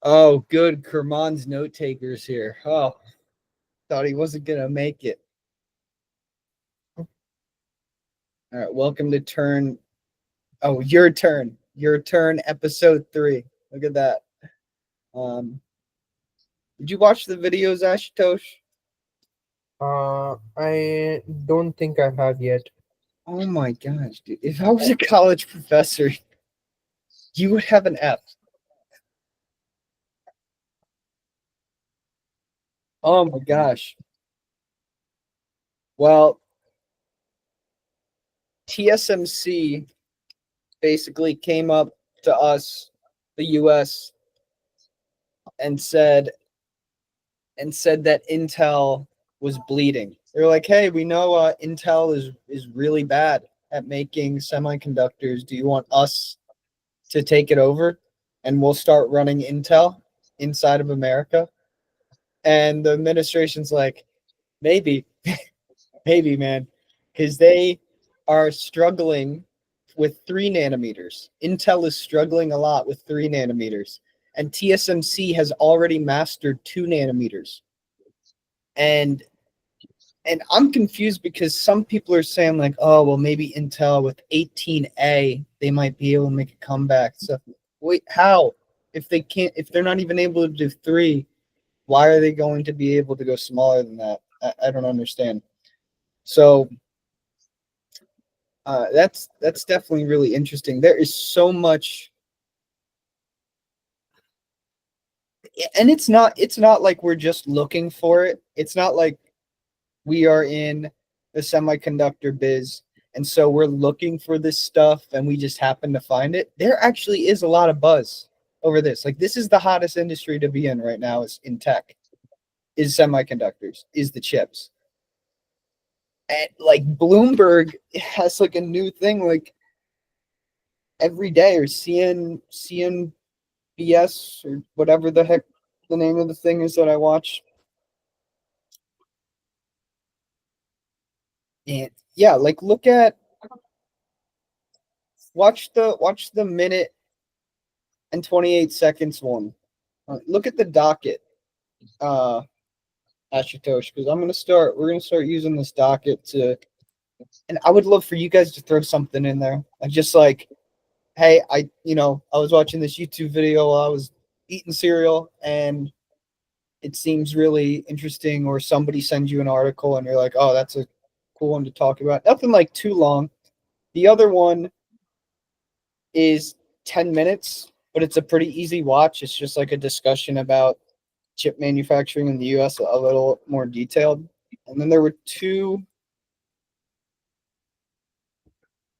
Oh, good. Kerman's note takers here. Oh, thought he wasn't gonna make it. All right, welcome to Turn. Oh, your turn. Your turn. Episode 3. Look at that. Um, did you watch the videos, Ashutosh? I don't think I have yet. Oh my gosh, dude! If I was a college professor, you would have an F. Oh my gosh. Well, TSMC basically came up to us, the US, and said that Intel was bleeding. They're like, "Hey, we know Intel is really bad at making semiconductors. Do you want us to take it over, and we'll start running Intel inside of America?" And the administration's like, "Maybe, maybe, man, because they are struggling with 3 nanometers. Intel is struggling a lot with 3 nanometers, and TSMC has already mastered 2 nanometers. And I'm confused because some people are saying like, oh well, maybe Intel with 18A they might be able to make a comeback. So wait, how? If they can't, if they're not even able to do 3, why are they going to be able to go smaller than that? I don't understand. So that's definitely really interesting. There is so much, and it's not like we're just looking for it. It's not like we are in the semiconductor biz and so we're looking for this stuff and we just happen to find it. There actually is a lot of buzz over this. Like this is the hottest industry to be in right now is in tech, is semiconductors, is the chips. And like Bloomberg has like a new thing like every day, or CNBS or whatever the heck the name of the thing is that I watch. And yeah, like look at watch the minute and 28 seconds one. Look at the docket, uh, Ashutosh, because we're gonna start using this docket to, and I would love for you guys to throw something in there, like just like, hey, I was watching this YouTube video while I was eating cereal, and it seems really interesting, or somebody sends you an article, and you're like, oh, that's a cool one to talk about. Nothing like too long. The other one is 10 minutes, but it's a pretty easy watch. It's just like a discussion about chip manufacturing in the US a little more detailed. And then there were two.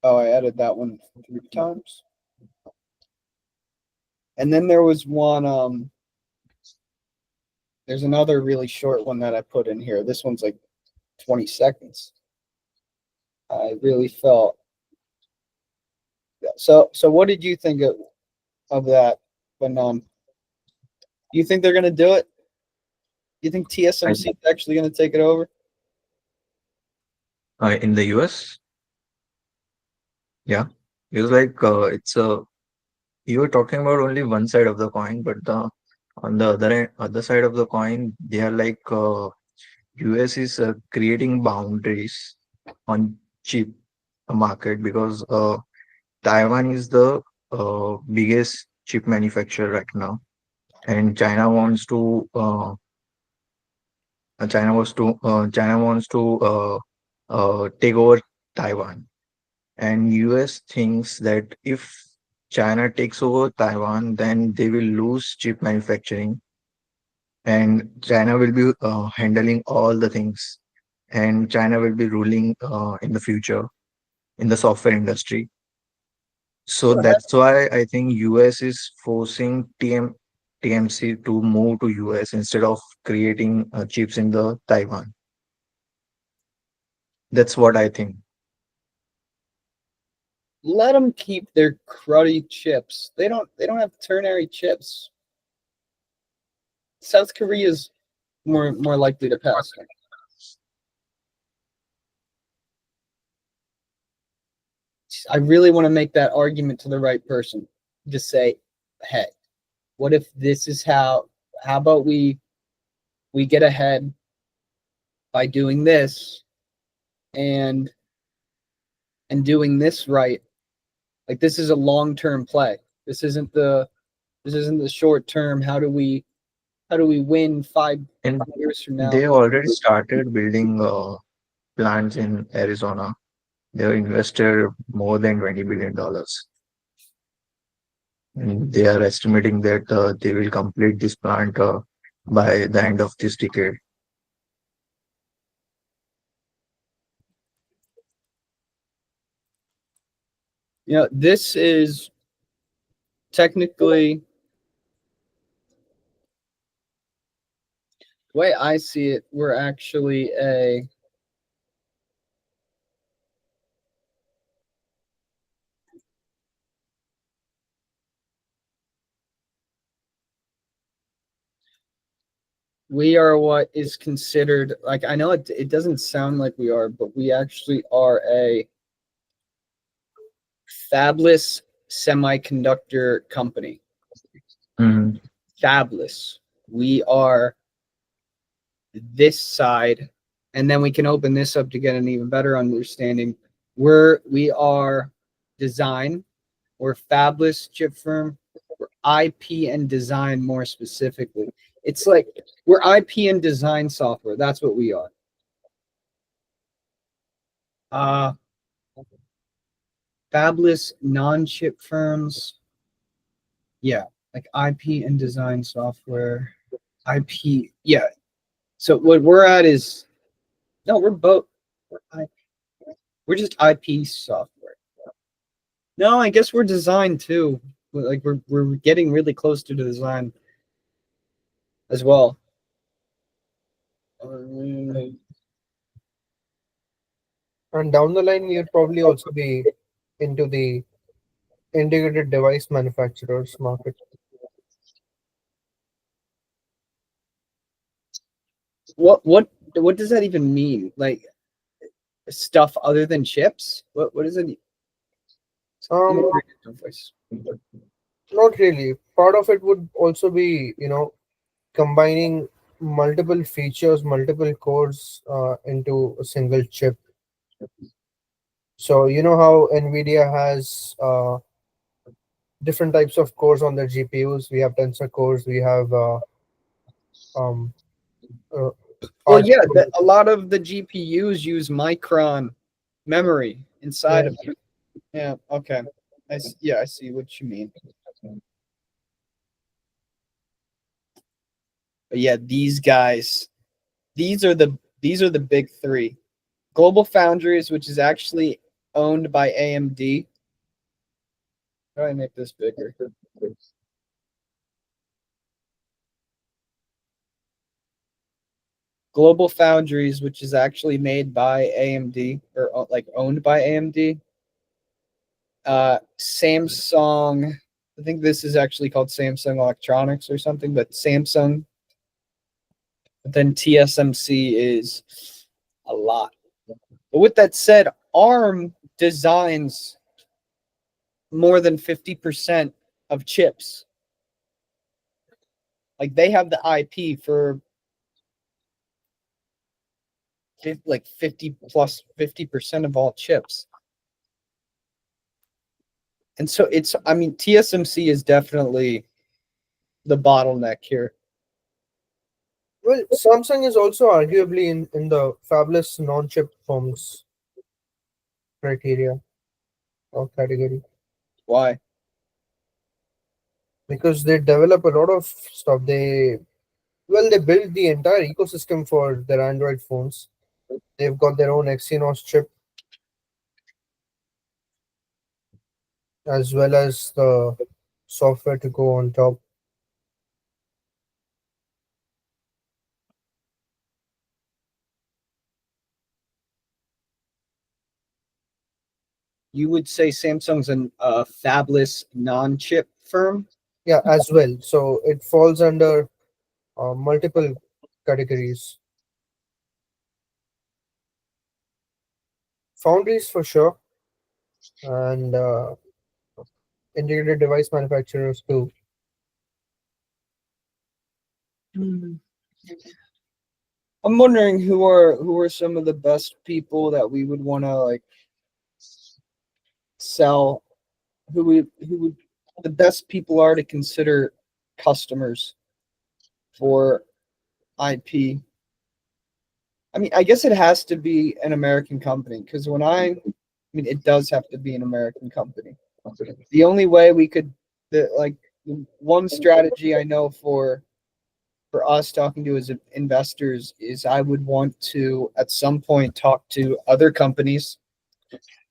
Oh, I added that one 3 times. And then there was one. There's another really short one that I put in here. This one's like 20 seconds. I really felt. So what did you think of that? When do you think they're gonna do it? Do you think I, TSMC is actually gonna take it over? in the US, yeah, it was like it's a you were talking about only one side of the coin, but on the other side of the coin, they are like US is creating boundaries on cheap market because Taiwan is the biggest chip manufacturer right now, and China wants to take over Taiwan, and US thinks that if China takes over Taiwan, then they will lose chip manufacturing, and China will be handling all the things, and China will be ruling in the future in the software industry. So that's why I think US is forcing TMC to move to US instead of creating chips in the Taiwan. That's what I think. Let them keep their cruddy chips. They don't have ternary chips. South Korea's more likely to pass. I really want to make that argument to the right person. Just say, hey, What if this is how about we get ahead by doing this and doing this right? Like this is a long-term play. This isn't the short term. How do we win five And years from now? they already started building plants in Arizona. They have invested more than $20 billion. And they are estimating that they will complete this plant by the end of this decade. This is technically the way I see it. We're actually a we are what is considered, like, I know it doesn't sound like we are, but we actually are a fabless semiconductor company. Mhm. Fabless. We are this side, and then we can open this up to get an even better understanding. We are design. We're fabless chip firm. We're IP and design more specifically. It's like we're IP and design software. That's what we are. Uh Fabless non-chip firms. Yeah, like IP and design software. IP. Yeah. So what we're at is no, we're both. We're just IP software. No, I guess we're design too. Like we're getting really close to the design as well. And down the line, we would probably also be into the integrated device manufacturers market. What does that even mean? Like stuff other than chips? What does it? Um, Not really. Part of it would also be, combining multiple features, multiple cores into a single chip. So you know how NVIDIA has different types of cores on their GPUs. We have tensor cores. We have um, uh, Well, R. yeah, a lot of the GPUs use Micron memory inside Yeah. of it. Yeah, okay. Yeah, I see what you mean. But yeah, these guys, these are the big three. Global Foundries, which is actually owned by AMD. How do I make this bigger? Global Foundries, which is actually made by AMD or like owned by AMD. Samsung. I think this is actually called Samsung Electronics or something, but Samsung. But then TSMC is a lot. But with that said, ARM designs more than 50% of chips. Like they have the IP for like 50 plus 50% of all chips. And so I mean, TSMC is definitely the bottleneck here. Well, Samsung is also arguably in the fabless non-chip forms criteria or category Why? because they develop a lot of stuff. They build the entire ecosystem for their Android phones. They've got their own Exynos chip as well as the software to go on top. You would say Samsung's a fabless non-chip firm? Yeah, as well. So it falls under multiple categories. Foundries for sure, and integrated device manufacturers too. I'm wondering who are some of the best people that we would want to like sell. Who would the best people are to consider customers for IP. I mean, I guess it has to be an American company because I mean, it does have to be an American company. The only way we could, like, one strategy I know for us talking to as investors is I would want to at some point talk to other companies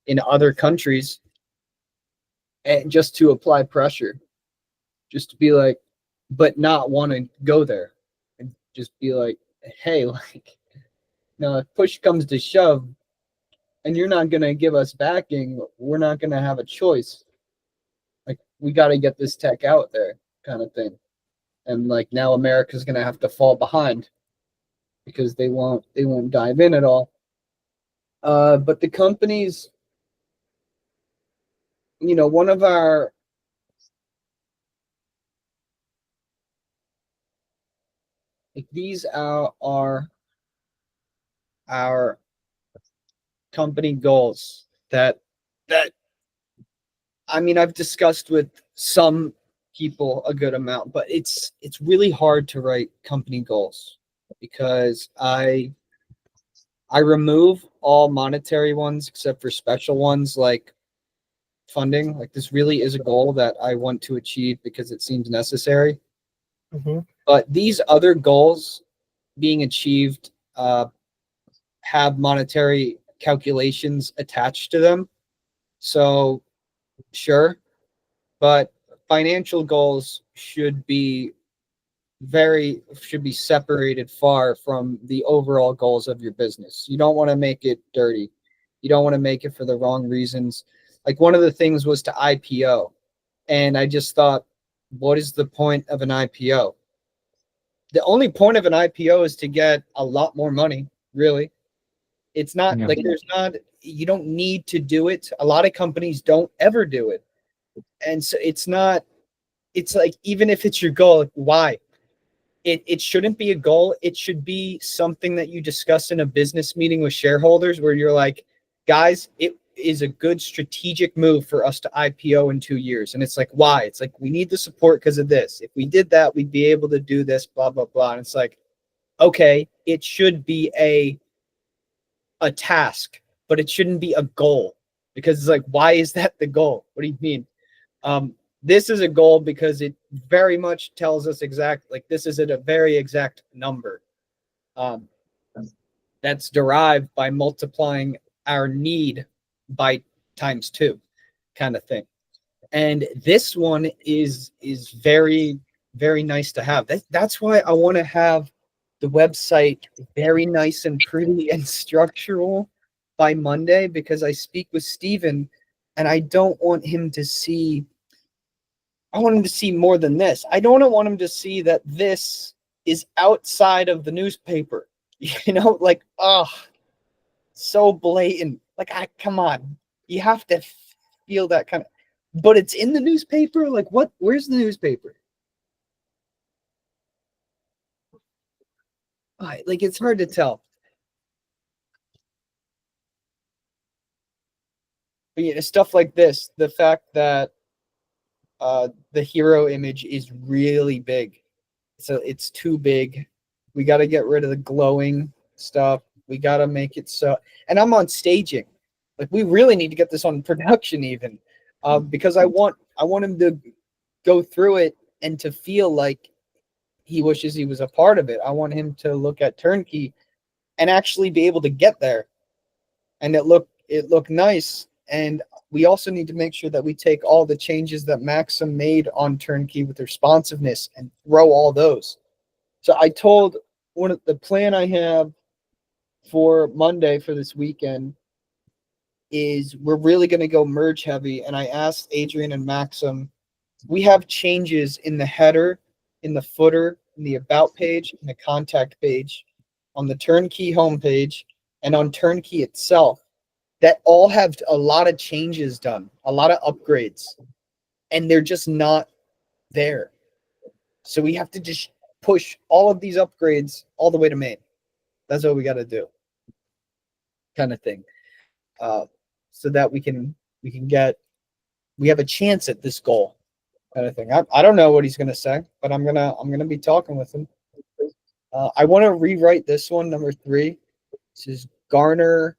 in other countries and just to apply pressure, just to be like, but not want to go there and just be like, hey, like, no, if push comes to shove and you're not going to give us backing, we're not going to have a choice. Like, we got to get this tech out there, kind of thing. And like now America's going to have to fall behind because they won't dive in at all. But the companies, one of our like these are our company goals that I mean I've discussed with some people a good amount, but it's really hard to write company goals because I remove all monetary ones except for special ones like funding. Like this really is a goal that I want to achieve because it seems necessary. Mm-hmm. But these other goals being achieved have monetary calculations attached to them. So sure, but financial goals should be separated far from the overall goals of your business. You don't want to make it dirty. You don't want to make it for the wrong reasons. Like one of the things was to IPO. And I just thought, what is the point of an IPO? The only point of an IPO is to get a lot more money, really. It's not Yeah. like you don't need to do it. A lot of companies don't ever do it. And so it's like, even if it's your goal, like, why? It shouldn't be a goal. It should be something that you discuss in a business meeting with shareholders where you're like, guys, it is a good strategic move for us to IPO in 2 years. And it's like, why? It's like, we need the support because of this. If we did that, we'd be able to do this, blah, blah, blah. And it's like, okay, it should be a task, but it shouldn't be a goal because it's like, why is that the goal? What do you mean? This is a goal because it very much tells us like this is at a very exact number that's derived by multiplying our need by times two, kind of thing. And this one is very very nice to have. That's why I want to have the website very nice and pretty and structural by Monday because I speak with Steven and I don't want him to see I want him to see more than this. I don't want him to see that this is outside of the newspaper. Like, oh, so blatant. Like, come on. You have to feel that kind of, but it's in the newspaper. Like, what? Where's the newspaper? Like, it's hard to tell. But yeah, stuff like this, the fact that the hero image is really big. So it's too big. We got to get rid of the glowing stuff. We got to make it so. And I'm on staging. Like we really need to get this on production even, because I want him to go through it and to feel like he wishes he was a part of it. I want him to look at Turnkey and actually be able to get there, and it look nice. And we also need to make sure that we take all the changes that Maxim made on Turnkey with responsiveness and throw all those. So I told one of the plan I have for Monday for this weekend is we're really going to go merge heavy. And I asked Adrian and Maxim, we have changes in the header, in the footer, in the about page, in the contact page, on the Turnkey homepage, and on Turnkey itself that all have a lot of changes done, a lot of upgrades, and they're just not there. So we have to just push all of these upgrades all the way to Maine. That's what we got to do, kind of thing, so that we can we have a chance at this goal, kind of thing. I don't know what he's gonna say, but I'm gonna be talking with him. I want to rewrite this one, number 3. This is garner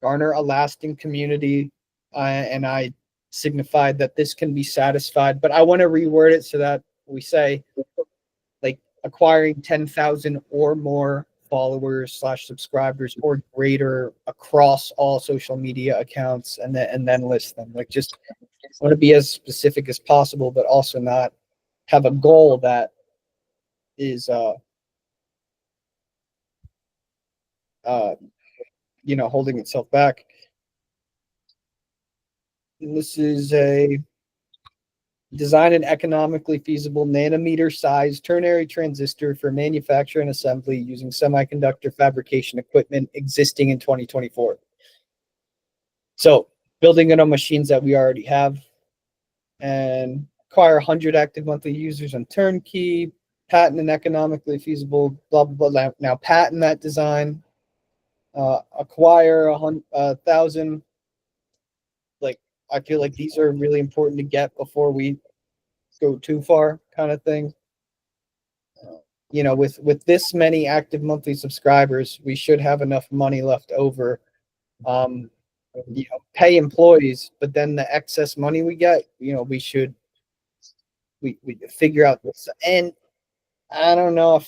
a lasting community, and I signified that this can be satisfied, but I want to reword it so that we say like acquiring 10,000 or more followers slash subscribers or greater across all social media accounts, and then list them. Like, just want to be as specific as possible, but also not have a goal that is holding itself back. And this is a design an economically feasible nanometer-sized ternary transistor for manufacture and assembly using semiconductor fabrication equipment existing in 2024. So, building it on machines that we already have, and acquire 100 active monthly users on Turnkey, patent an economically feasible, blah, blah, blah. Now patent that design, acquire 1,000. Like, I feel like these are really important to get before we go too far, kind of thing. With this many active monthly subscribers, we should have enough money left over, pay employees, but then the excess money we get, we should we figure out this. And I don't know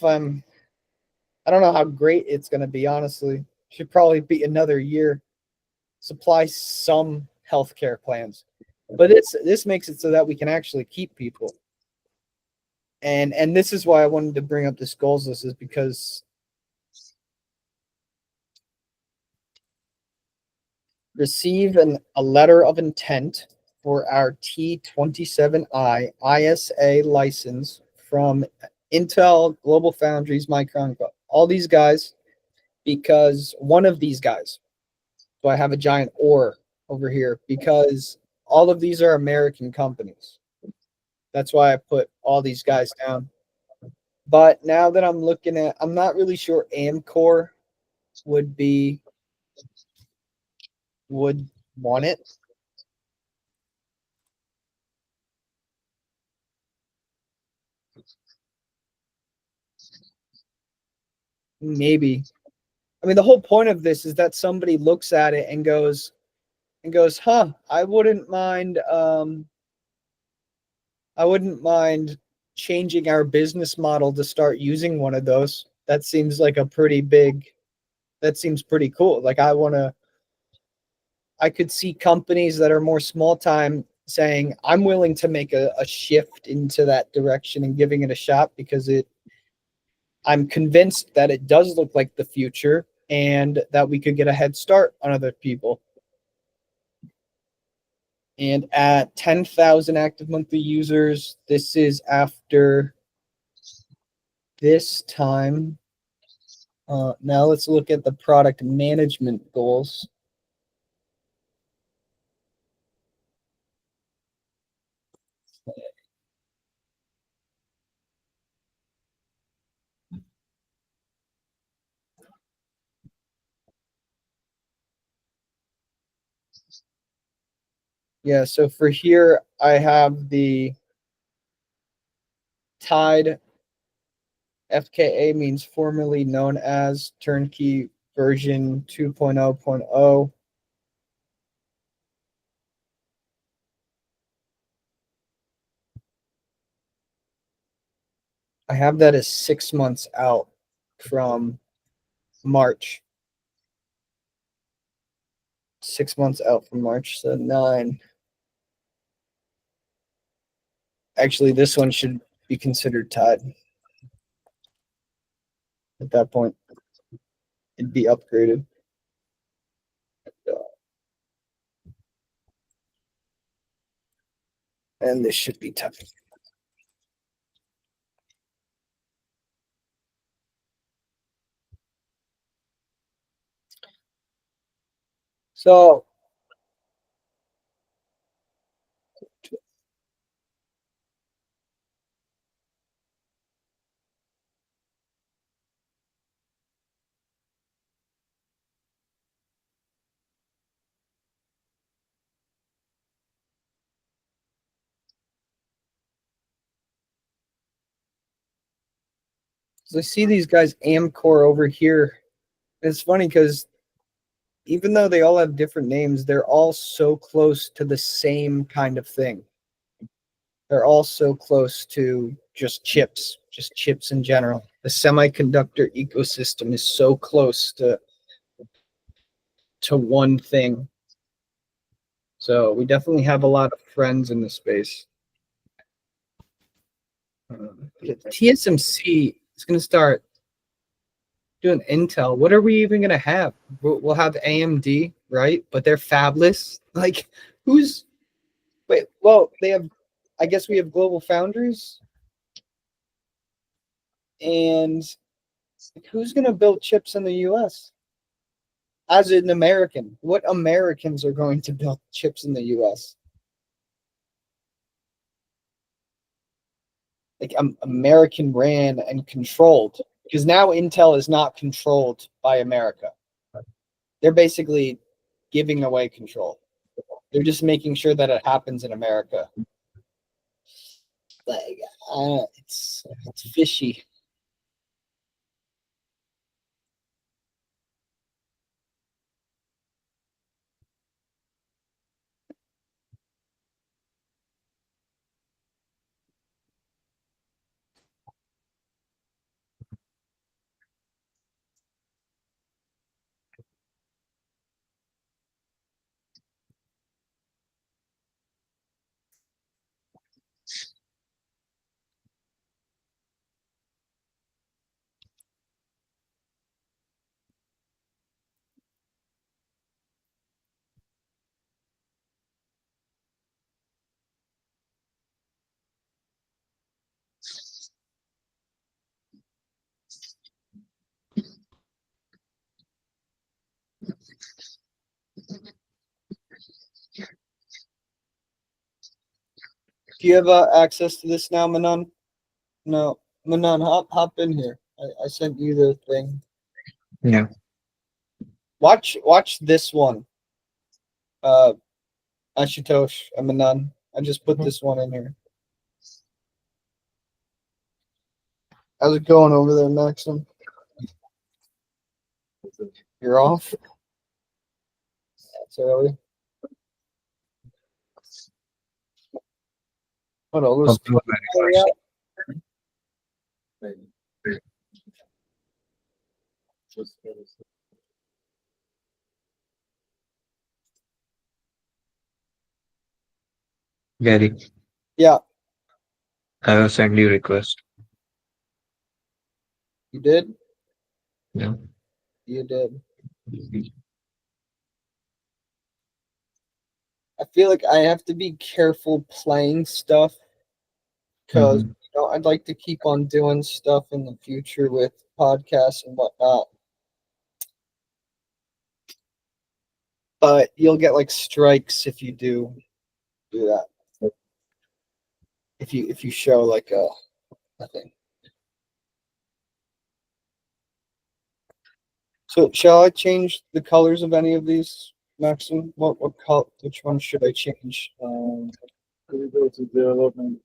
how great it's going to be, honestly. Should probably be another year, supply some healthcare plans, but this makes it so that we can actually keep people. And this is why I wanted to bring up this goals list, is because receive a letter of intent for our T27i ISA license from Intel, Global Foundries, Micron, all these guys, because one of these guys, so I have a giant or over here, because all of these are American companies. That's why I put all these guys down. But now that I'm looking at, I'm not really sure Amcor would want it. Maybe. I mean, the whole point of this is that somebody looks at it and goes, huh, I wouldn't mind changing our business model to start using one of those. That seems like that seems pretty cool. Like, I could see companies that are more small time saying, I'm willing to make a shift into that direction and giving it a shot, because I'm convinced that it does look like the future and that we could get a head start on other people. And at 10,000 active monthly users, this is after this time. Now let's look at the product management goals. Yeah, so for here, I have the Tide. FKA means formerly known as Turnkey version 2.0.0. I have that as 6 months out from March. 6 months out from March, so 9. Actually, this one should be considered tied. At that point, it'd be upgraded. And this should be tied. So So I see these guys Amcor over here. It's funny because even though they all have different names, they're all so close to the same kind of thing. They're all so close to just chips in general. The semiconductor ecosystem is so close to one thing. So we definitely have a lot of friends in the space. TSMC is going to start doing Intel. What are we even going to have? We'll have AMD, right? But they're fabless. Like, who's? Wait, well, they have. I guess we have Global Foundries, and who's going to build chips in the U.S.? As an American, what Americans are going to build chips in the U.S.? Like American ran and controlled, because now Intel is not controlled by America. They're basically giving away control. They're just making sure that it happens in America. Like, it's fishy. Do you have access to this now, Manon? No, Manon, hop in here. I sent you the thing. Yeah. Watch this one. Ashutosh and Manon. I just put this one in here. How's it going over there, Maxim? You're off? That's early. Hold on, let's Hope you are very hurry much. Gary, Yeah, I will send you request. you did? Yeah. You did. I feel like I have to be careful playing stuff because Mhm. I'd like to keep on doing stuff in the future with podcasts and whatnot. But you'll get like strikes if you do that. If you show like a thing. So shall I change the colors of any of these, Maxim? What color? Which one should I change? We go to development.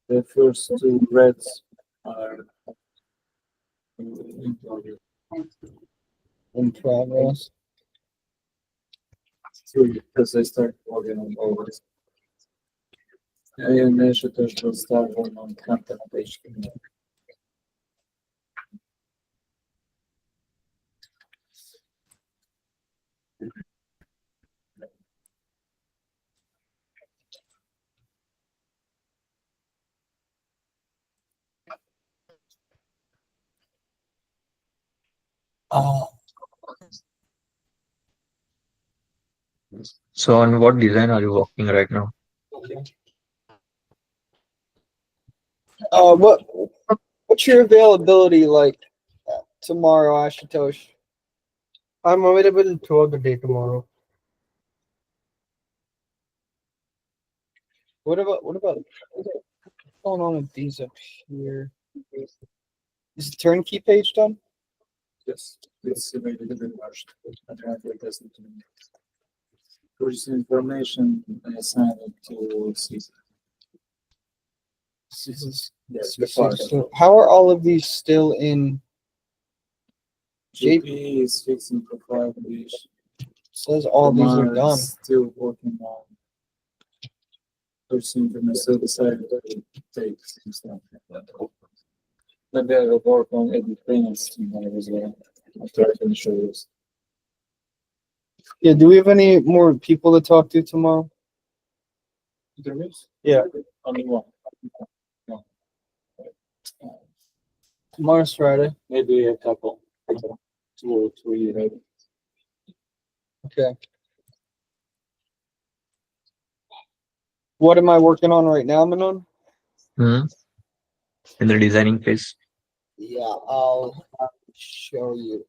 The first two reds are in progress. In progress. Three, because I start working on always. And then should will start working on content page. So on what design are you working right now? What what's your availability like tomorrow, Ashutosh? I'm available throughout the day tomorrow. What's going on with these up here? Is the turnkey page done? Yes, it's available in March. I have it as purchase information. I assign it to Caesar. Yes, the far. So how are all of these still in? GP is fixing profile English. Says all these are Omar done. is still working on pushing from the server side to take some stuff. Maybe I will work on edit payments tomorrow as well. After I finish all this. Yeah. Do we have any more people to talk to tomorrow? Interviews? Yeah. Only one. Tomorrow's Friday. Maybe a couple. 2 or 3, maybe. Okay. What am I working on right now, Manon? Hmm. In the designing phase. Yeah, I'll show you.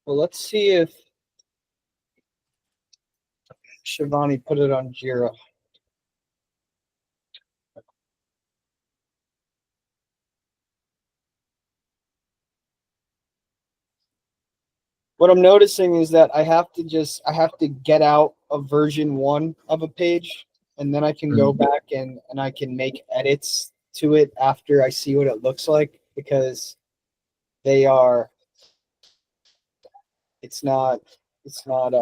Well, let's see if Shivani put it on Jira. What I'm noticing is that I have to get out a version 1 of a page, and then I can go back and I can make edits to it after I see what it looks like, because they are it's not it's not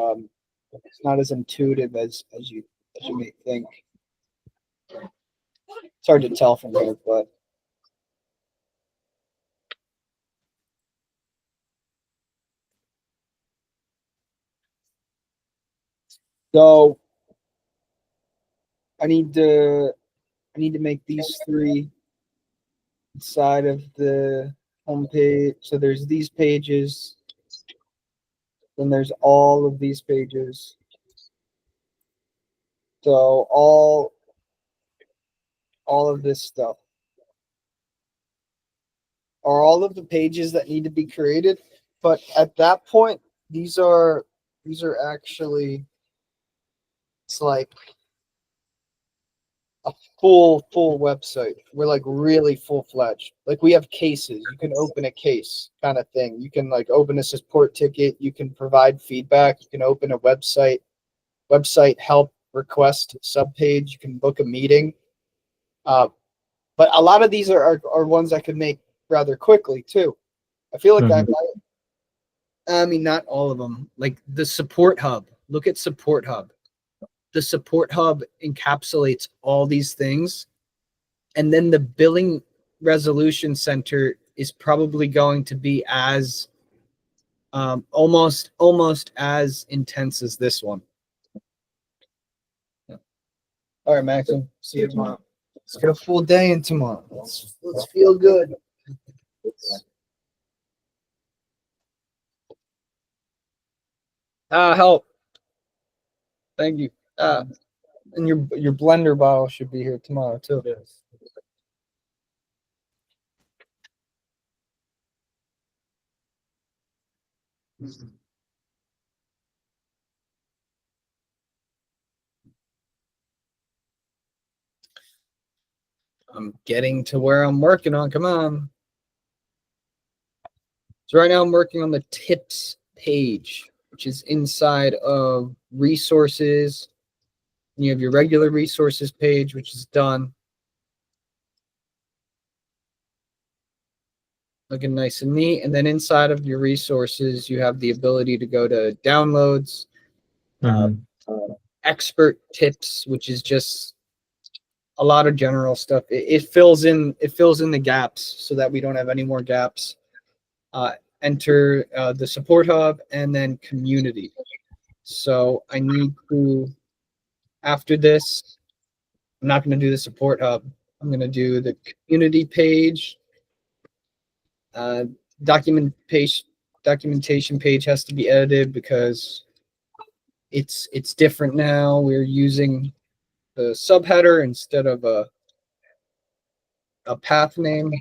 as intuitive as you may think. It's hard to tell from here, but so I need to make these 3 inside of the home page. So there's these pages, then there's all of these pages. So all of this stuff are all of the pages that need to be created. But at that point, these are actually, it's like a full website. We're like really full-fledged. Like we have cases. You can open a case kind of thing. You can like open a support ticket. You can provide feedback. You can open a website help request subpage. You can book a meeting. But a lot of these are ones I could make rather quickly too. I feel like I mean, not all of them. Like the support hub. Look at support hub. The support hub encapsulates all these things. And then the billing resolution center is probably going to be as almost as intense as this one. Yeah. All right, Maxim. See you tomorrow. Let's get a full day in tomorrow. Let's feel good. Help. Thank you. And your blender bottle should be here tomorrow too. Yes. I'm getting to where I'm working on. Come on. So right now I'm working on the tips page, which is inside of resources. You have your regular resources page, which is done. Looking nice and neat. And then inside of your resources, you have the ability to go to downloads, expert tips, which is just a lot of general stuff. It fills in the gaps so that we don't have any more gaps. Enter the support hub and then community. So I need to, after this, I'm not going to do the support hub. I'm going to do the community page. Documentation page has to be edited because it's different now. We're using the subheader instead of a path name.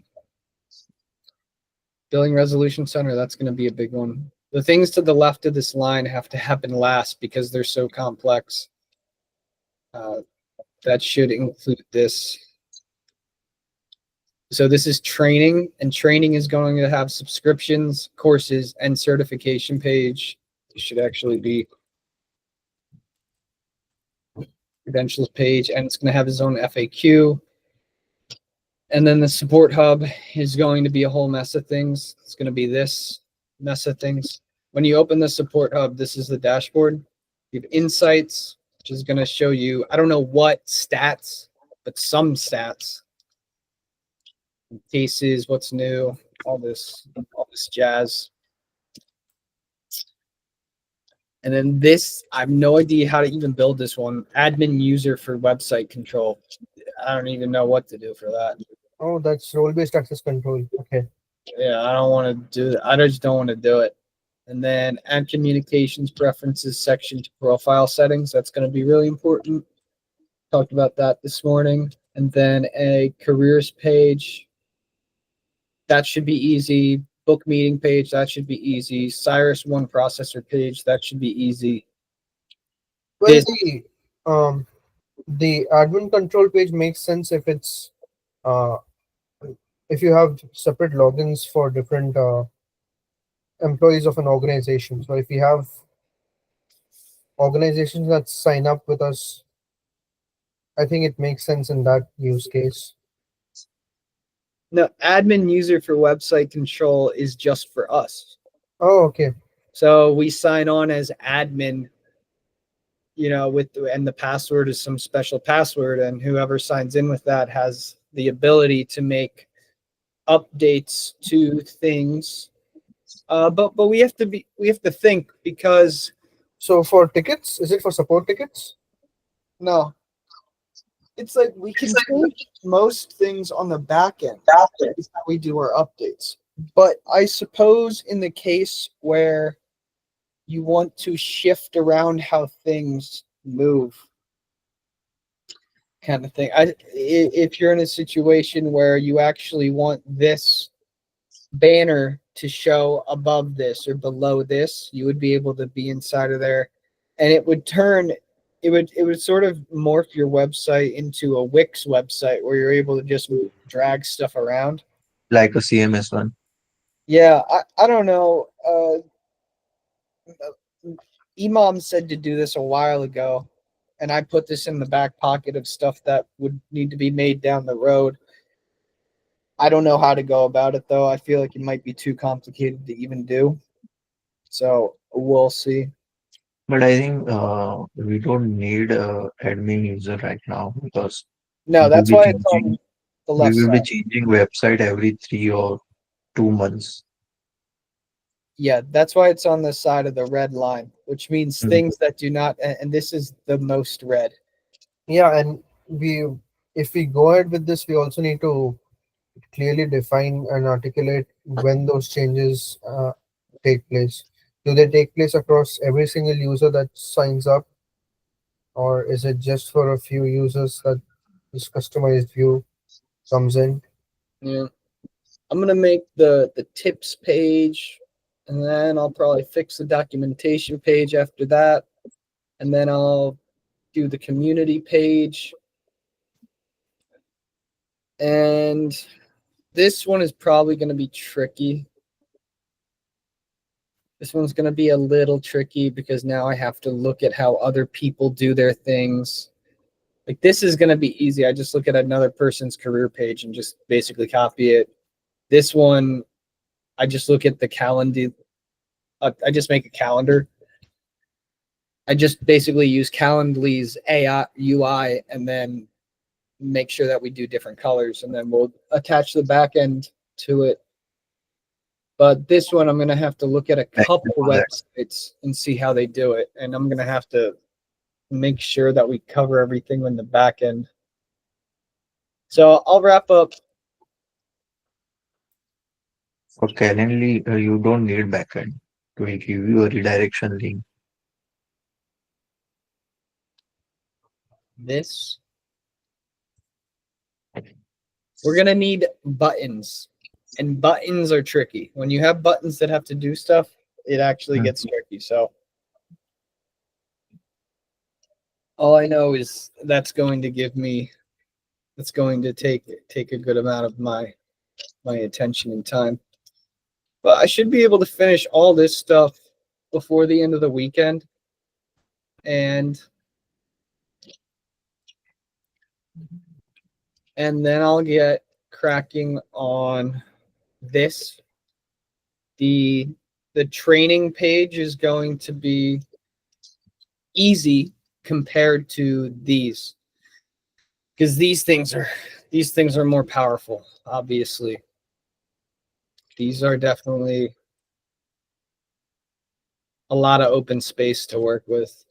Billing resolution center, that's going to be a big one. The things to the left of this line have to happen last because they're so complex. That should include this. So this is training, and training is going to have subscriptions, courses, and certification page. It should actually be credentials page, and it's going to have its own FAQ. And then the support hub is going to be a whole mess of things. It's going to be this mess of things. When you open the support hub, this is the dashboard. You have insights, which is going to show you, I don't know what stats, but some stats, cases, what's new, all this jazz. And then this, I have no idea how to even build this one. Admin user for website control. I don't even know what to do for that. Oh, that's role-based access control. Okay. Yeah, I don't want to do that. I just don't want to do it. And then add communications preferences section to profile settings. That's going to be really important. Talked about that this morning. And then a careers page. That should be easy. Book meeting page. That should be easy. Cyrus One processor page. That should be easy. Well, This- the admin control page makes sense if it's if you have separate logins for different employees of an organization. So if you have organizations that sign up with us, I think it makes sense in that use case. No, admin user for website control is just for us. Oh, okay. So we sign on as admin, and the password is some special password, and whoever signs in with that has the ability to make updates to things. But we have to think, because So for tickets, is it for support tickets? no, it's like we can change most things on the back end. Is how we do our updates. But I suppose in the case where you want to shift around how things move, kind of thing. If you're in a situation where you actually want this banner to show above this or below this, you would be able to be inside of there, and it would sort of morph your website into a Wix website where you're able to just drag stuff around. Like a CMS one. Yeah, I don't know. Imam said to do this a while ago, and I put this in the back pocket of stuff that would need to be made down the road. I don't know how to go about it, though. I feel like it might be too complicated to even do. So we'll see. But I think we don't need a admin user right now because No, we will that's be why it's on changing the we left will be side. changing website every 3 or 2 months. Yeah, that's why it's on the side of the red line, which means Mhm. things that do not, and this is the most red. Yeah, and if we go ahead with this, we also need to clearly define and articulate when those changes take place. Do they take place across every single user that signs up, or is it just for a few users that this customized view comes in? Yeah. I'm gonna make the tips page, and then I'll probably fix the documentation page after that, and then I'll do the community page. And this one is probably going to be tricky. This one's going to be a little tricky because now I have to look at how other people do their things. Like, this is going to be easy. I just look at another person's career page and just basically copy it. This one, I just look at the calendar. I just make a calendar. I just basically use Calendly's AI UI and then make sure that we do different colors, and then we'll attach the back end to it. But this one, I'm going to have to look at a couple websites and see how they do it. And I'm going to have to make sure that we cover everything in the back end. So I'll wrap up. For Calendly, you don't need backend. It will give you a redirection link. This. We're going to need buttons. And buttons are tricky. When you have buttons that have to do stuff, it actually gets tricky. So all I know is that's going to take a good amount of my attention and time. But I should be able to finish all this stuff before the end of the weekend. And And then I'll get cracking on this. The training page is going to be easy compared to these, because these things are more powerful, obviously. These are definitely a lot of open space to work with.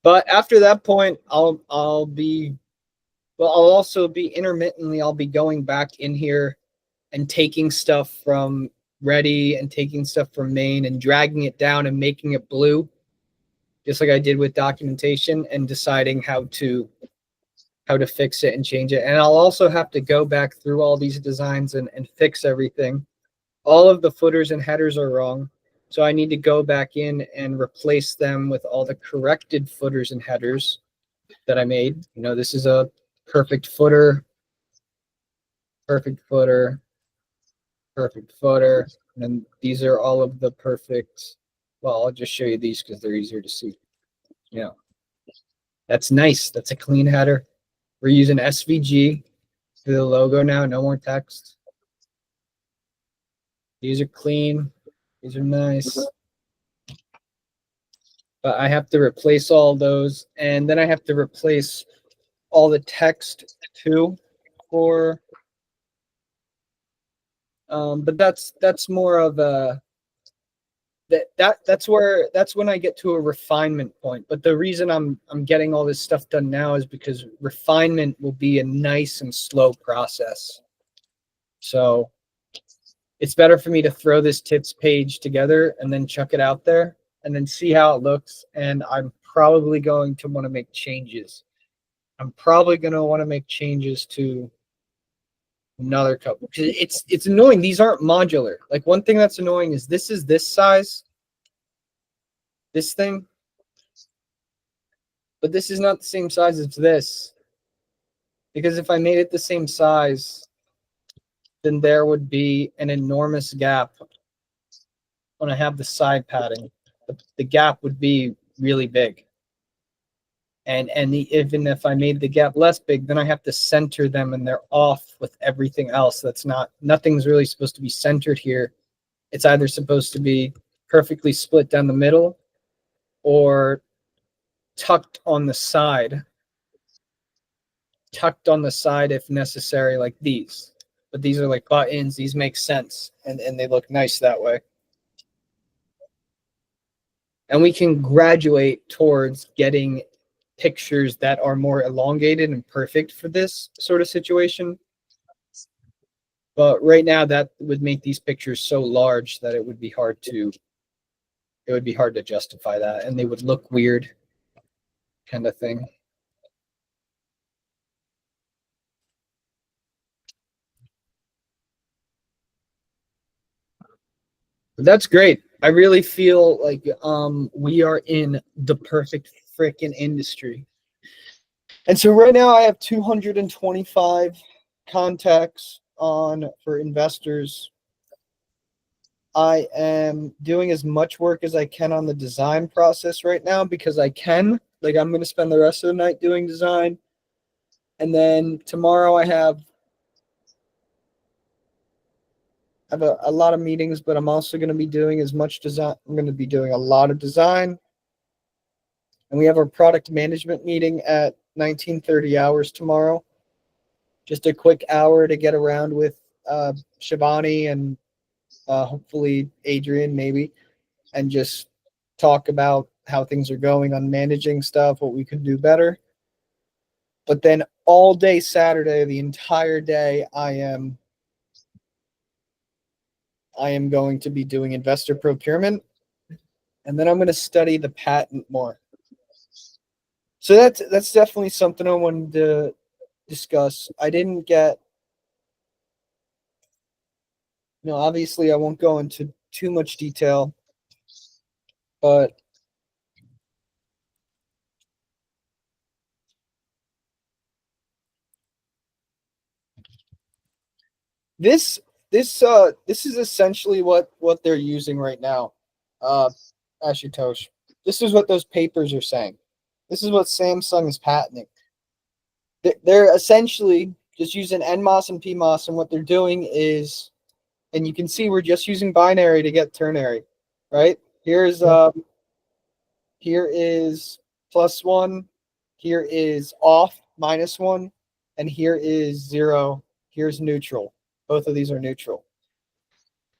But after that point, I'll also be intermittently, I'll be going back in here and taking stuff from Ready and taking stuff from Main and dragging it down and making it blue, just like I did with documentation, and deciding how to fix it and change it. And I'll also have to go back through all these designs and fix everything. All of the footers and headers are wrong. So I need to go back in and replace them with all the corrected footers and headers that I made. You know, this is a perfect footer, perfect footer, perfect footer. And these are all of the perfect. Well, I'll just show you these because they're easier to see. You know, that's nice. That's a clean header. We're using SVG for the logo now. No more text. These are clean. These are nice. But I have to replace all those, and then I have to replace all the text too for but that's more of a that's when I get to a refinement point. But the reason I'm getting all this stuff done now is because refinement will be a nice and slow process. So it's better for me to throw this tips page together and then chuck it out there and then see how it looks. And I'm probably going to want to make changes. I'm probably going to want to make changes to another couple. It's annoying. These aren't modular. Like, one thing that's annoying is this size, this thing, but this is not the same size as this. Because if I made it the same size, then there would be an enormous gap when I have the side padding. The gap would be really big. And even if I made the gap less big, then I have to center them and they're off with everything else. Nothing's really supposed to be centered here. It's either supposed to be perfectly split down the middle or tucked on the side if necessary, like these. But these are like buttons. These make sense and they look nice that way. And we can graduate towards getting pictures that are more elongated and perfect for this sort of situation. But right now that would make these pictures so large that it would be hard to justify that, and they would look weird, kind of thing. But that's great. I really feel like we are in the perfect freaking industry. And so right now I have 225 contacts on for investors. I am doing as much work as I can on the design process right now because I can. Like, I'm going to spend the rest of the night doing design. And then tomorrow I have a lot of meetings, but I'm also going to be doing as much design. I'm going to be doing a lot of design. And we have our product management meeting at 19:30 hours tomorrow. Just a quick hour to get around with Shivani and hopefully Adrian, maybe, and just talk about how things are going on managing stuff, what we could do better. But then all day Saturday, the entire day, I am going to be doing investor procurement, and then I'm going to study the patent more. So that's definitely something I wanted to discuss. I didn't get, obviously I won't go into too much detail, but this is essentially what they're using right now. Ashutosh, this is what those papers are saying. This is what Samsung is patenting. They're essentially just using NMOS and PMOS, and what they're doing is, and you can see we're just using binary to get ternary, right? Here is +1, here is off -1, and here is 0. Here's neutral. Both of these are neutral.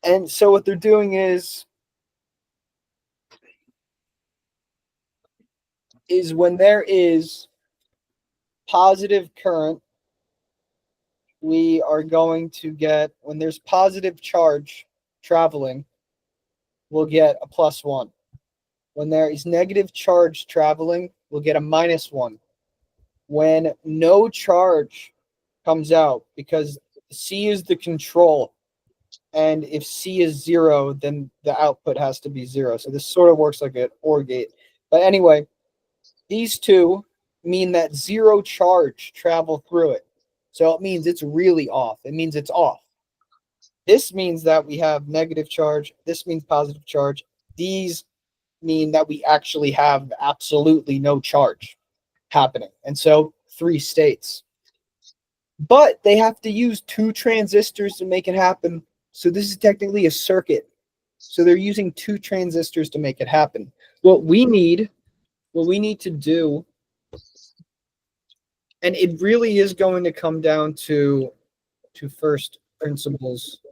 And so what they're doing is when there is positive current, we are going to get, when there's positive charge traveling, we'll get a +1. When there is negative charge traveling, we'll get a -1. When no charge comes out, because C is the control, and if C is 0, then the output has to be 0. So this sort of works like an OR gate. But anyway, these two mean that 0 charge travel through it. So it means it's really off. It means it's off. This means that we have negative charge. This means positive charge. These mean that we actually have absolutely no charge happening. And so 3 states. But they have to use 2 transistors to make it happen. So this is technically a circuit. So they're using 2 transistors to make it happen. What we need to do, and it really is going to come down to first principles.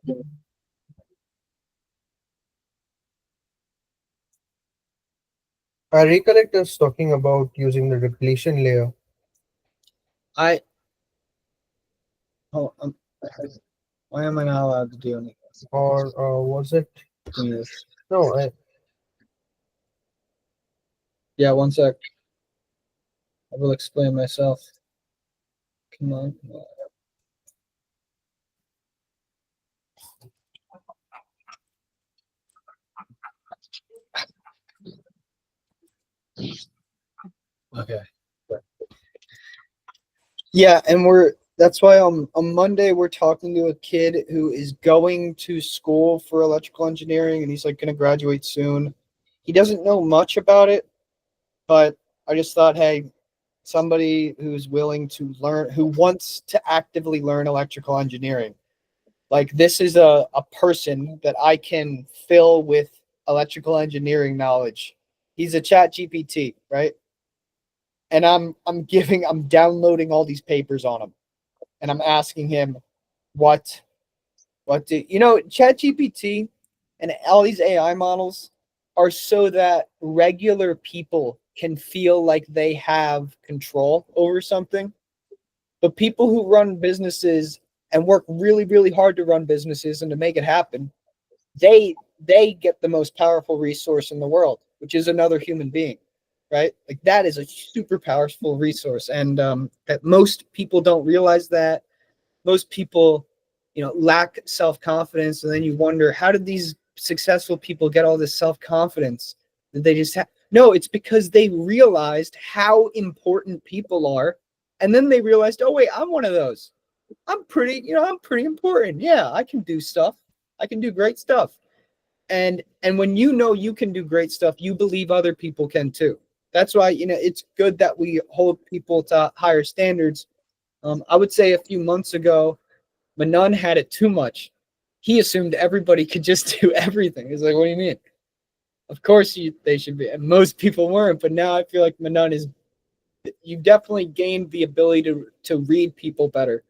I recollect us talking about using the depletion layer. Why am I not allowed to do anything? Or was it? No, Yeah, one sec. I will explain myself. Come on. Okay. Yeah, and that's why on Monday we're talking to a kid who is going to school for electrical engineering, and he's like going to graduate soon. He doesn't know much about it, but I just thought, hey, somebody who's willing to learn, who wants to actively learn electrical engineering, like this is a person that I can fill with electrical engineering knowledge. He's a chat GPT, right? And I'm downloading all these papers on him, and I'm asking him what do you know, ChatGPT and all these AI models are so that regular people can feel like they have control over something. But people who run businesses and work really, really hard to run businesses and to make it happen, they get the most powerful resource in the world, which is another human being, right? Like that is a super powerful resource, and that most people don't realize that. Most people, lack self-confidence, and then you wonder, how did these successful people get all this self-confidence? Did they just have? No, it's because they realized how important people are, and then they realized, oh wait, I'm one of those. I'm pretty important. Yeah, I can do stuff. I can do great stuff. And when you can do great stuff, you believe other people can too. That's why it's good that we hold people to higher standards. I would say a few months ago, Manon had it too much. He assumed everybody could just do everything. He's like, what do you mean? Of course they should be. And most people weren't, but now I feel like Manon is, you definitely gained the ability to read people better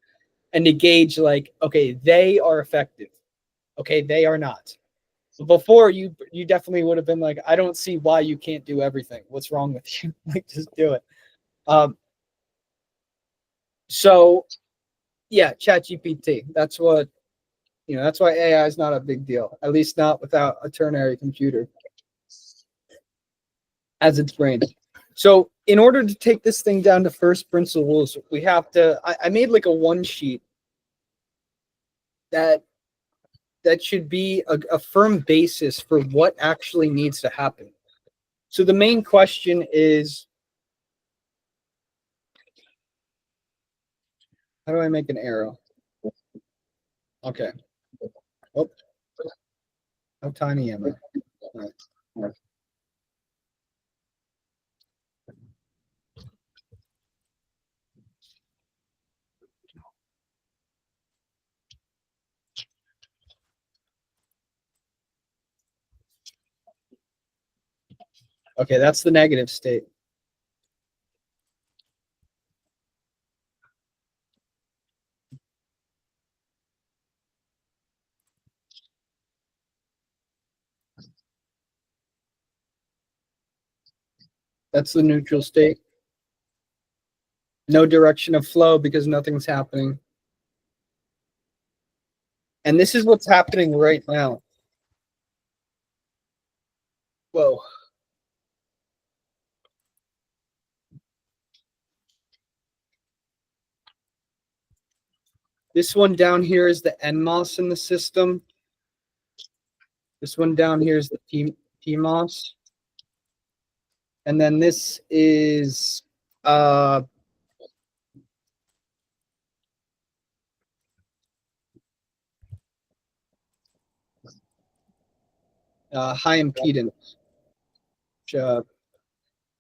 and to gauge like, okay, they are effective. Okay, they are not. Before you definitely would have been like, I don't see why you can't do everything. What's wrong with you? Like, just do it. So yeah, ChatGPT. That's what that's why AI is not a big deal. At least not without a ternary computer as its brain. So in order to take this thing down to first principles, we have to. I made like a one sheet that should be a firm basis for what actually needs to happen. So the main question is, how do I make an arrow? Okay. Oh, how tiny am I? All right. Okay, that's the negative state. That's the neutral state. No direction of flow because nothing's happening. And this is what's happening right now. Whoa. This one down here is the NMOS in the system. This one down here is the PMOS. And then this is high impedance, which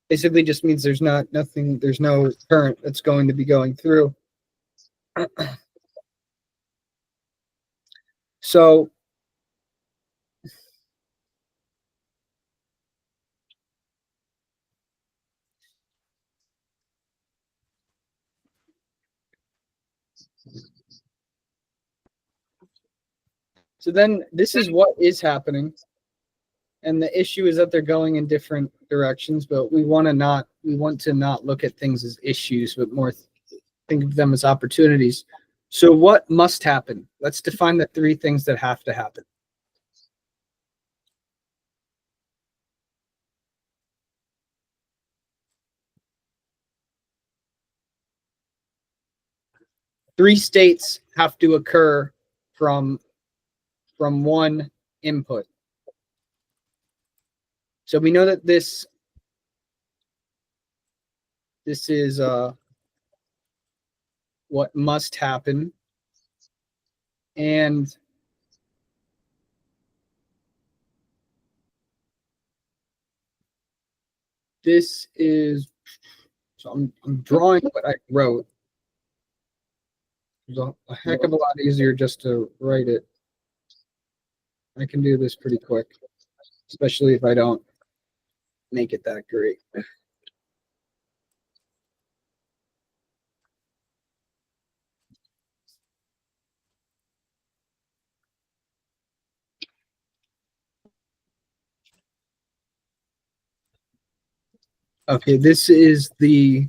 basically just means there's no current that's going to be going through. So then this is what is happening. And the issue is that they're going in different directions, but we want to not look at things as issues, but more think of them as opportunities. So what must happen? Let's define the three things that have to happen. Three states have to occur from one input. So we know that this is what must happen, and this is, so I'm drawing what I wrote. It's a heck of a lot easier just to write it. I can do this pretty quick, especially if I don't make it that great. Okay, this is the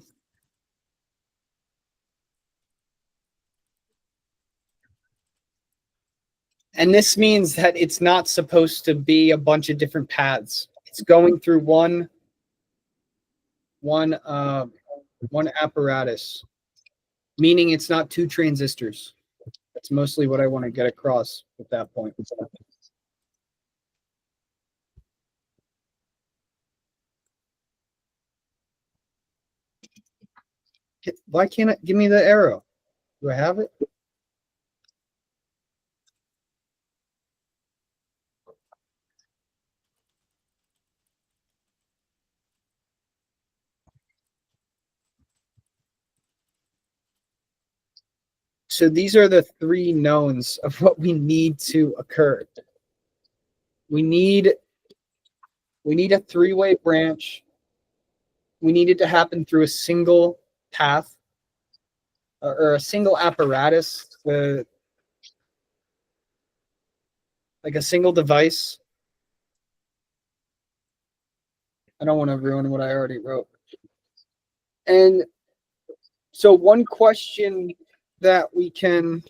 and this means that it's not supposed to be a bunch of different paths. It's going through one apparatus, meaning it's not two transistors. That's mostly what I want to get across at that point. Why can't it give me the arrow? Do I have it? So these are the three knowns of what we need to occur. We need a three-way branch. We need it to happen through a single path or a single apparatus, like a single device. I don't want to ruin what I already wrote. And so one question that we can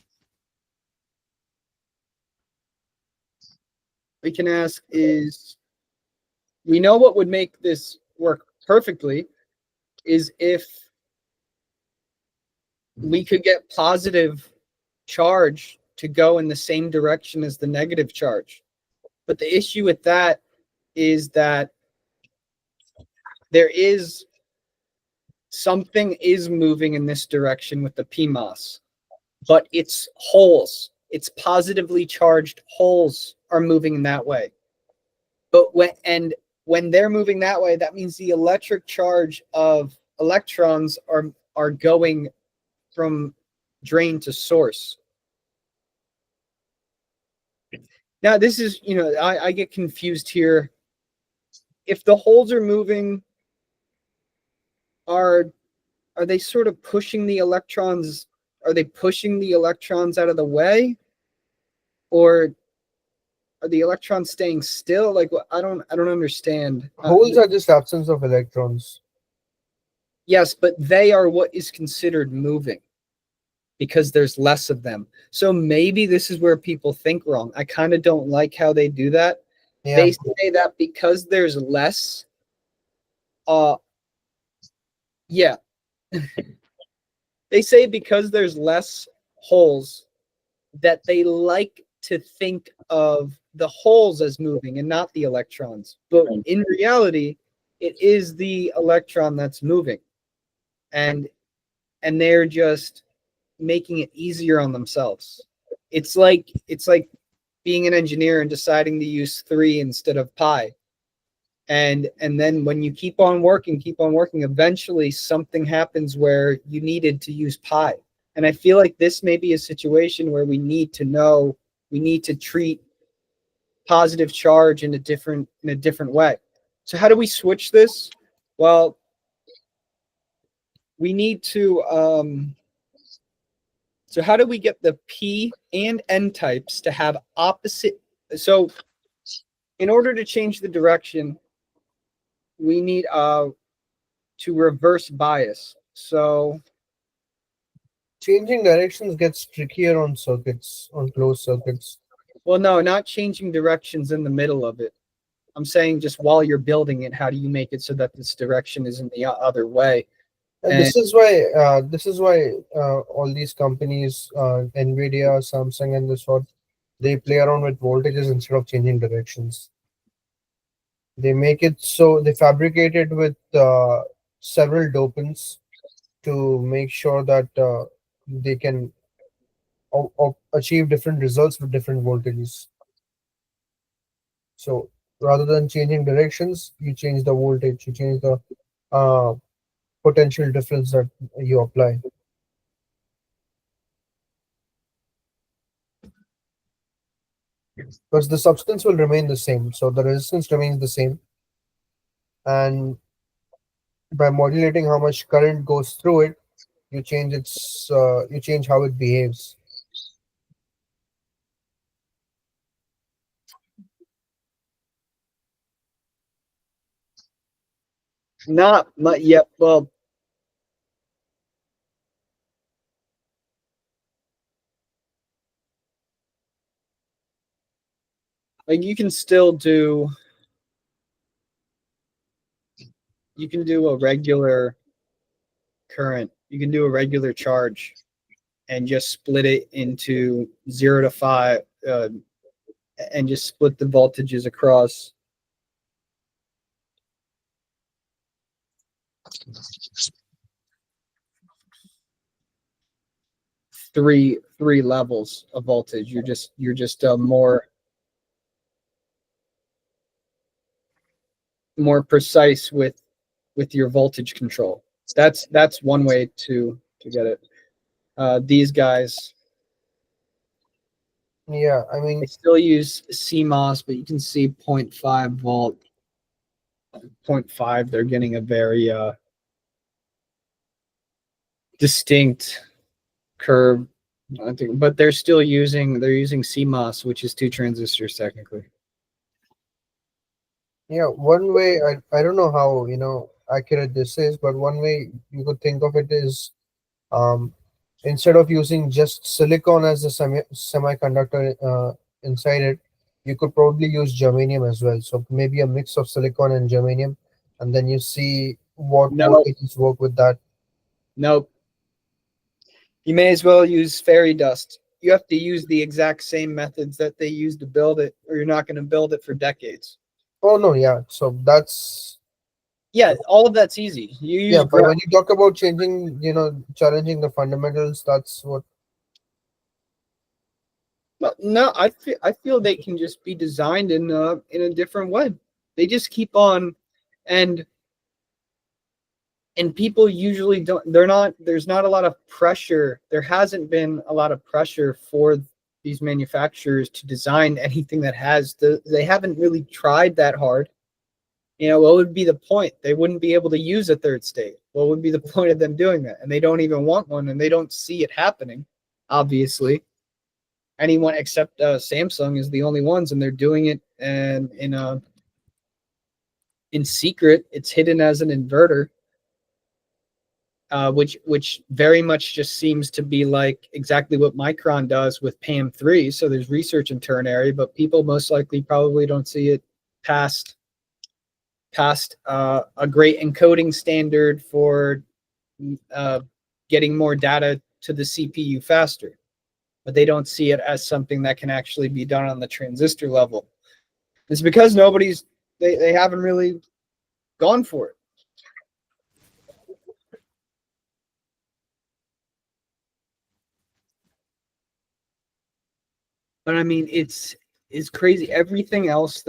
ask is, we know what would make this work perfectly is if we could get positive charge to go in the same direction as the negative charge. But the issue with that is that there is something is moving in this direction with the PMOS, but it's holes. It's positively charged holes are moving in that way. But when they're moving that way, that means the electric charge of electrons are going from drain to source. Now this is, I get confused here if the holes are moving, are they sort of pushing the electrons? Are they pushing the electrons out of the way, or are the electrons staying still? Like, I don't understand. Holes are just absence of electrons. Yes, but they are what is considered moving because there's less of them. So maybe this is where people think wrong. I kind of don't like how they do that. Yeah. They say that because there's less, yeah. They say because there's less holes that they like to think of the holes as moving and not the electrons. But in reality, it is the electron that's moving. And they're just making it easier on themselves. It's like being an engineer and deciding to use 3 instead of pi. And then when you keep on working, eventually something happens where you needed to use pi. And I feel like this may be a situation where we need to treat positive charge in a different way. So how do we switch this? Well, we need to so how do we get the p and n types to have opposite? So in order to change the direction, we need to reverse bias. So Changing directions gets trickier on circuits, on closed circuits. well, no, not changing directions in the middle of it. I'm saying just while you're building it, how do you make it so that this direction is in the other way? And this is why all these companies, Nvidia, Samsung, and this sort, they play around with voltages instead of changing directions. They make it so they fabricate it with several dopants to make sure that they can achieve different results with different voltages. So rather than changing directions, you change the voltage, you change the uh, potential difference that you apply. But the substance will remain the same, so the resistance remains the same, and by modulating how much current goes through it, you change how it behaves. Not yet. Well, like you can do a regular current. You can do a regular charge and just split it into 0 to 5 and just split the voltages across three levels of voltage. You're just more precise with your voltage control. That's one way to get it. These guys, Yeah, I they mean, still use CMOS, but you can see 0.5 volt, 0.5. They're getting a very distinct curve. I think, but they're using CMOS, which is 2 transistors technically. yeah, one way, I don't know how accurate this is, but one way you could think of it is, um, instead of using just silicon as a semiconductor inside it, you could probably use germanium as well. So maybe a mix of silicon and germanium, and then you see what No, voltages work with that. nope. You may as well use fairy dust. You have to use the exact same methods that they use to build it, or you're not going to build it for decades. Oh no, yeah. So that's Yeah, all of that's easy. You use yeah. But when you talk about changing, challenging the fundamentals, that's what. Well, no, I feel they can just be designed in a different way. They just keep on, and people usually don't. They're not. There's not a lot of pressure. There hasn't been a lot of pressure for these manufacturers to design anything that has the. They haven't really tried that hard. What would be the point? They wouldn't be able to use a third state. What would be the point of them doing that? And they don't even want one, and they don't see it happening, obviously. Anyone except Samsung is the only ones, and they're doing it and in secret. It's hidden as an inverter, which very much just seems to be like exactly what Micron does with PAM3. So there's research in ternary, but people most likely probably don't see it past a great encoding standard for getting more data to the CPU faster. But they don't see it as something that can actually be done on the transistor level. It's because they haven't really gone for it. But I mean, it's crazy. Everything else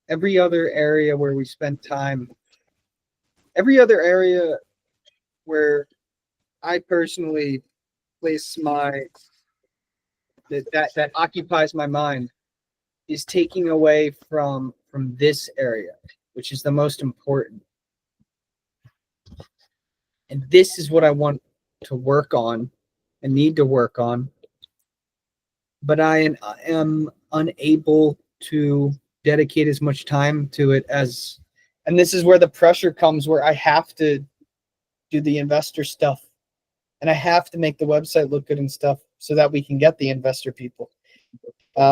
every other area where we spent time, every other area where I personally place that occupies my mind is taking away from this area, which is the most important. And this is what I want to work on and need to work on. But I am unable to dedicate as much time to it and this is where the pressure comes, where I have to do the investor stuff and I have to make the website look good and stuff so that we can get the investor people.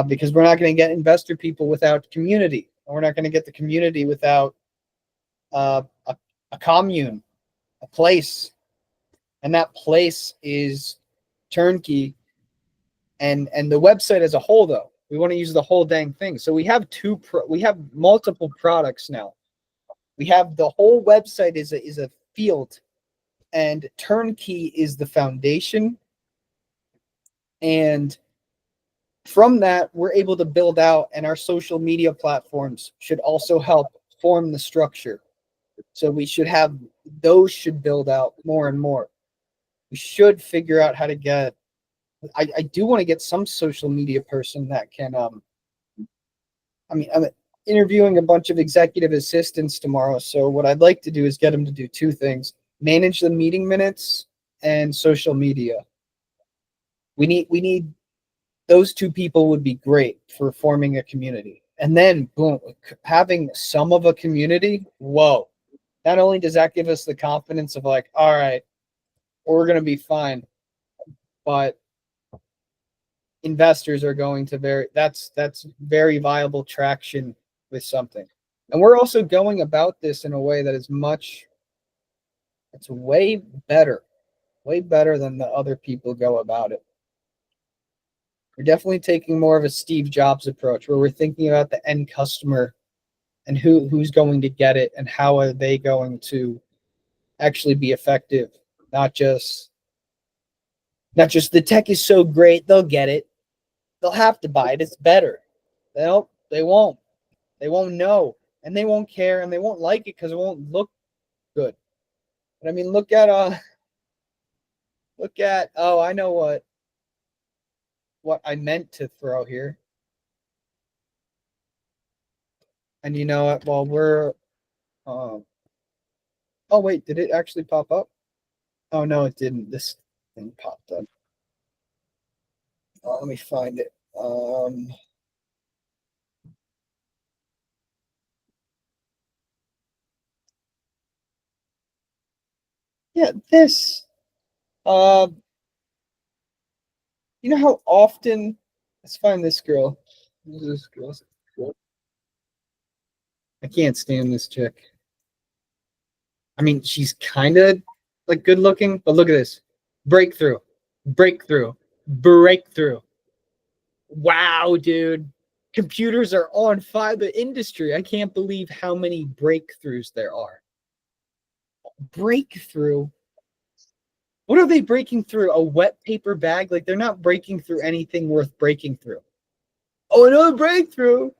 Because we're not going to get investor people without community. We're not going to get the community without a commune, a place. And that place is turnkey. And the website as a whole, though, we want to use the whole dang thing. So we have we have multiple products now. We have the whole website is a field, and turnkey is the foundation. And from that, we're able to build out, and our social media platforms should also help form the structure. So we should have, those should build out more and more. We should figure out how to get, I do want to get some social media person that can, I'm interviewing a bunch of executive assistants tomorrow. So what I'd like to do is get them to do two things: manage the meeting minutes and social media. We need those two people would be great for forming a community. And then boom, having some of a community, whoa. Not only does that give us the confidence of like, all right, we're going to be fine, but investors are going to that's very viable traction with something. And we're also going about this in a way that is it's way better than the other people go about it. We're definitely taking more of a Steve Jobs approach, where we're thinking about the end customer and who's going to get it and how are they going to actually be effective. Not just the tech is so great, they'll get it. They'll have to buy it. It's better. They won't know, and they won't care, and they won't like it because it won't look good. But I mean, look at oh, I know what I meant to throw here. And you know what? While we're oh wait, did it actually pop up? Oh no, it didn't. This thing popped up. Let me find it. Yeah, this. You know how often? Let's find this girl. Who's this girl? I can't stand this chick. I mean, she's kind of like good looking, but look at this. Breakthrough. Wow, dude. Computers are on fire. The industry. I can't believe how many breakthroughs there are. Breakthrough. What are they breaking through? A wet paper bag? Like, they're not breaking through anything worth breaking through. Oh, another breakthrough.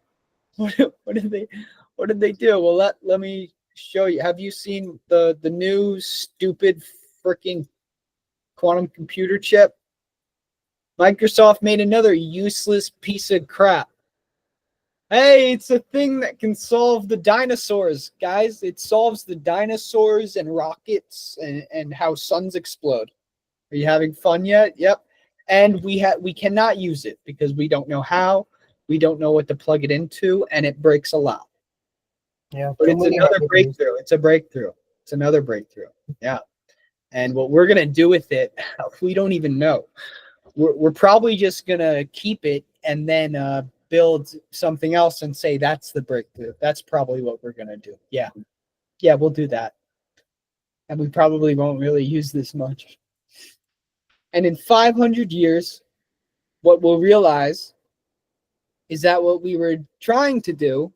What did they do? Well, let me show you. Have you seen the new stupid freaking quantum computer chip? Microsoft made another useless piece of crap. Hey, it's a thing that can solve the dinosaurs, guys. It solves the dinosaurs and rockets and how suns explode. Are you having fun yet? Yep. And we cannot use it because we don't know how, we don't know what to plug it into, and it breaks a lot. Yeah, But too it's many another hypotheses. breakthrough. It's a breakthrough. It's another breakthrough. Yeah. And what we're gonna do with it, we don't even know. We're probably just gonna keep it and then build something else and say that's the breakthrough. That's probably what we're gonna do. Yeah. Yeah, we'll do that. And we probably won't really use this much. And in 500 years, what we'll realize is that what we were trying to do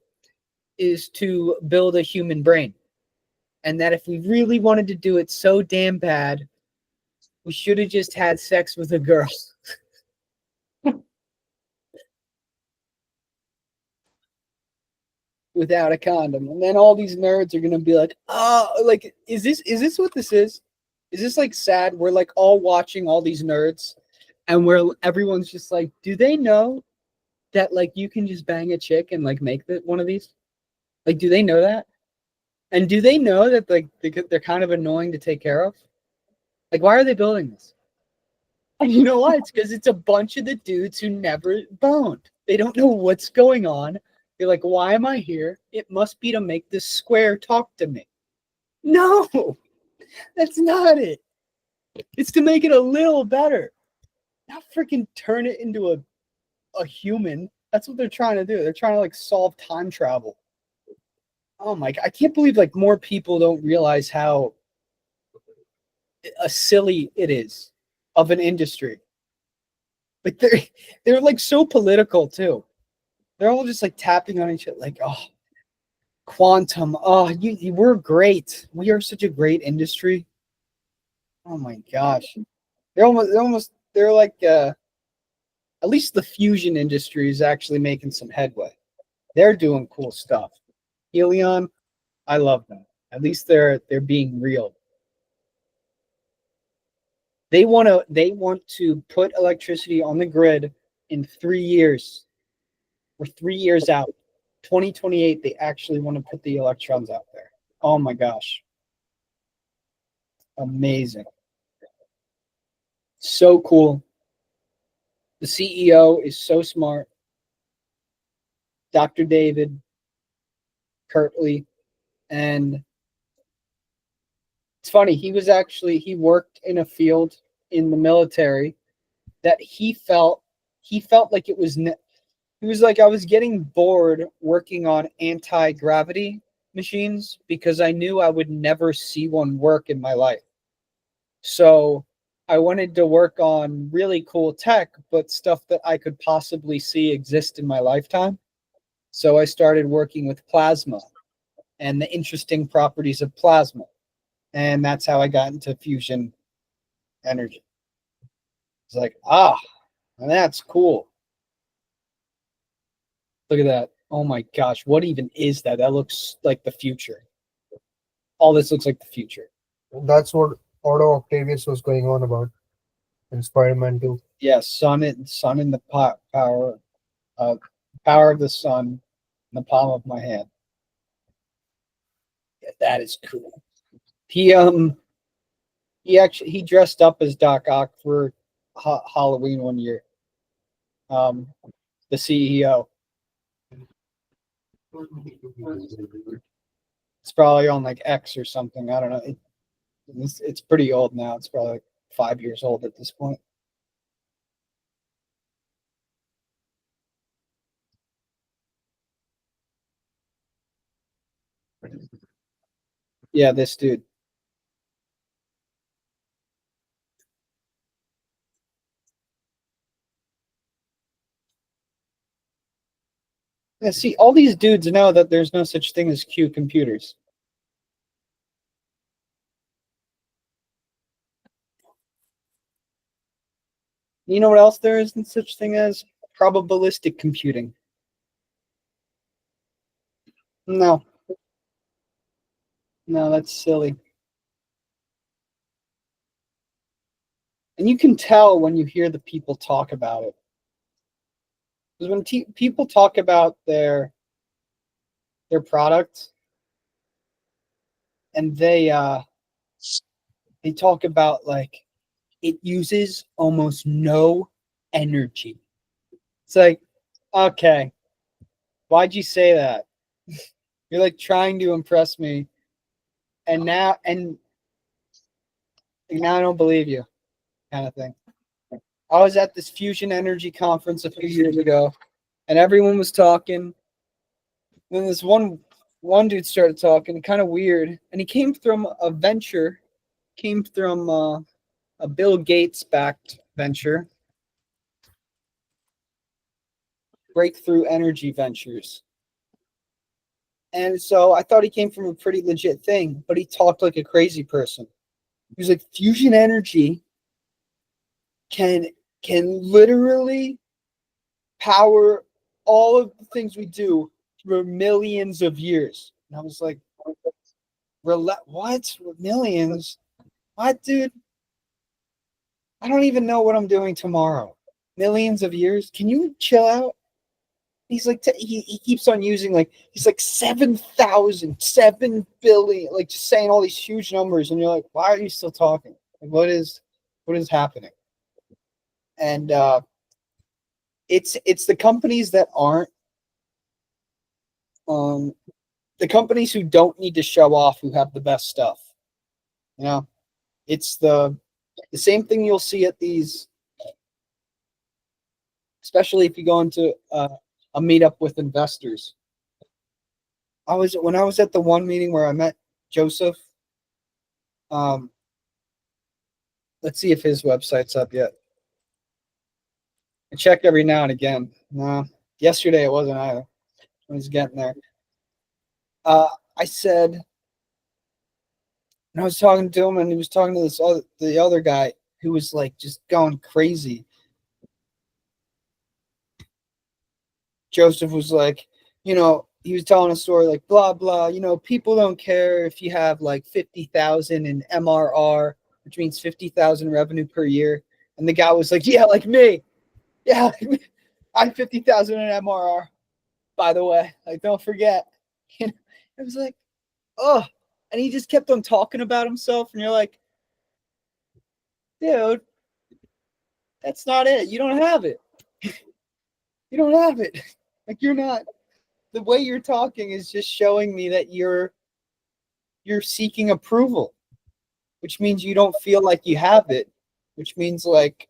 is to build a human brain. And that if we really wanted to do it so damn bad, we should have just had sex with a girl. Without a condom. And then all these nerds are gonna be like, oh, like, is this what this is? Is this like sad? We're like all watching all these nerds, and everyone's just like, do they know that like you can just bang a chick and like make one of these? Like, do they know that? And do they know that like they're kind of annoying to take care of? Like, why are they building this? And you know what? It's because it's a bunch of the dudes who never boned. They don't know what's going on. They're like, why am I here? It must be to make this square talk to me. No, that's not it. It's to make it a little better. Not freaking turn it into a human. That's what they're trying to do. They're trying to like solve time travel. Oh my God. I can't believe like more people don't realize how silly it is of an industry. Like they're like so political too. They're all just like tapping on each other, like, oh, quantum. Oh, we're great. We are such a great industry. Oh my gosh. They're like at least the fusion industry is actually making some headway. They're doing cool stuff. Helion, I love them. At least they're being real. They want to put electricity on the grid in 3 years. We're 3 years out. 2028, they actually want to put the electrons out there. Oh my gosh. Amazing. So cool. The CEO is so smart. Dr. David Kirtley. And it's funny, he worked in a field in the military that he felt like it was he was like, I was getting bored working on anti-gravity machines because I knew I would never see one work in my life. So I wanted to work on really cool tech, but stuff that I could possibly see exist in my lifetime. So I started working with plasma and the interesting properties of plasma. And that's how I got into fusion energy. It's like, that's cool. Look at that. Oh my gosh, what even is that? That looks like the future. All this looks like the future. That's what Otto Octavius was going on about in Spider-Man 2. Yeah, sun in the power of the sun in the palm of my hand. Yeah, that is cool. He dressed up as Doc Ock for Halloween one year. The CEO. It's probably on like X or something. I don't know. It's pretty old now. It's probably like 5 years old at this point. Yeah, this dude. Yeah, see, all these dudes know that there's no such thing as Q computers. You know what else there isn't such thing as? Probabilistic computing. No. No, that's silly. And you can tell when you hear the people talk about it. Because when people talk about their product, and they talk about like it uses almost no energy. It's like, okay, why'd you say that? You're like trying to impress me, and now I don't believe you, kind of thing. I was at this fusion energy conference a few years ago, and everyone was talking. Then this one dude started talking, kind of weird, and he came from a venture, came from a Bill Gates backed venture, Breakthrough Energy Ventures. And so I thought he came from a pretty legit thing, but he talked like a crazy person. He was like, fusion energy can literally power all of the things we do for millions of years. And I was like, what? Millions? What, dude? I don't even know what I'm doing tomorrow. Millions of years? Can you chill out? He's like, he keeps on using like, he's like 7,000, 7 billion, like just saying all these huge numbers. And you're like, why are you still talking? Like, what is happening? And it's the companies that aren't, the companies who don't need to show off who have the best stuff. You know, it's the same thing you'll see at these, especially if you go into a meetup with investors. When I was at the one meeting where I met Joseph. Let's see if his website's up yet. I check every now and again. No, yesterday it wasn't either. I was getting there. I said, and I was talking to him, and he was talking to the other guy who was like just going crazy. Joseph was like, he was telling a story like blah blah. People don't care if you have like 50,000 in MRR, which means 50,000 revenue per year. And the guy was like, yeah, like me. Yeah, like me. I'm 50,000 in MRR. By the way, like don't forget. It was like, oh, and he just kept on talking about himself, and you're like, dude, that's not it. You don't have it. You don't have it. Like you're not. The way you're talking is just showing me that you're seeking approval, which means you don't feel like you have it, which means like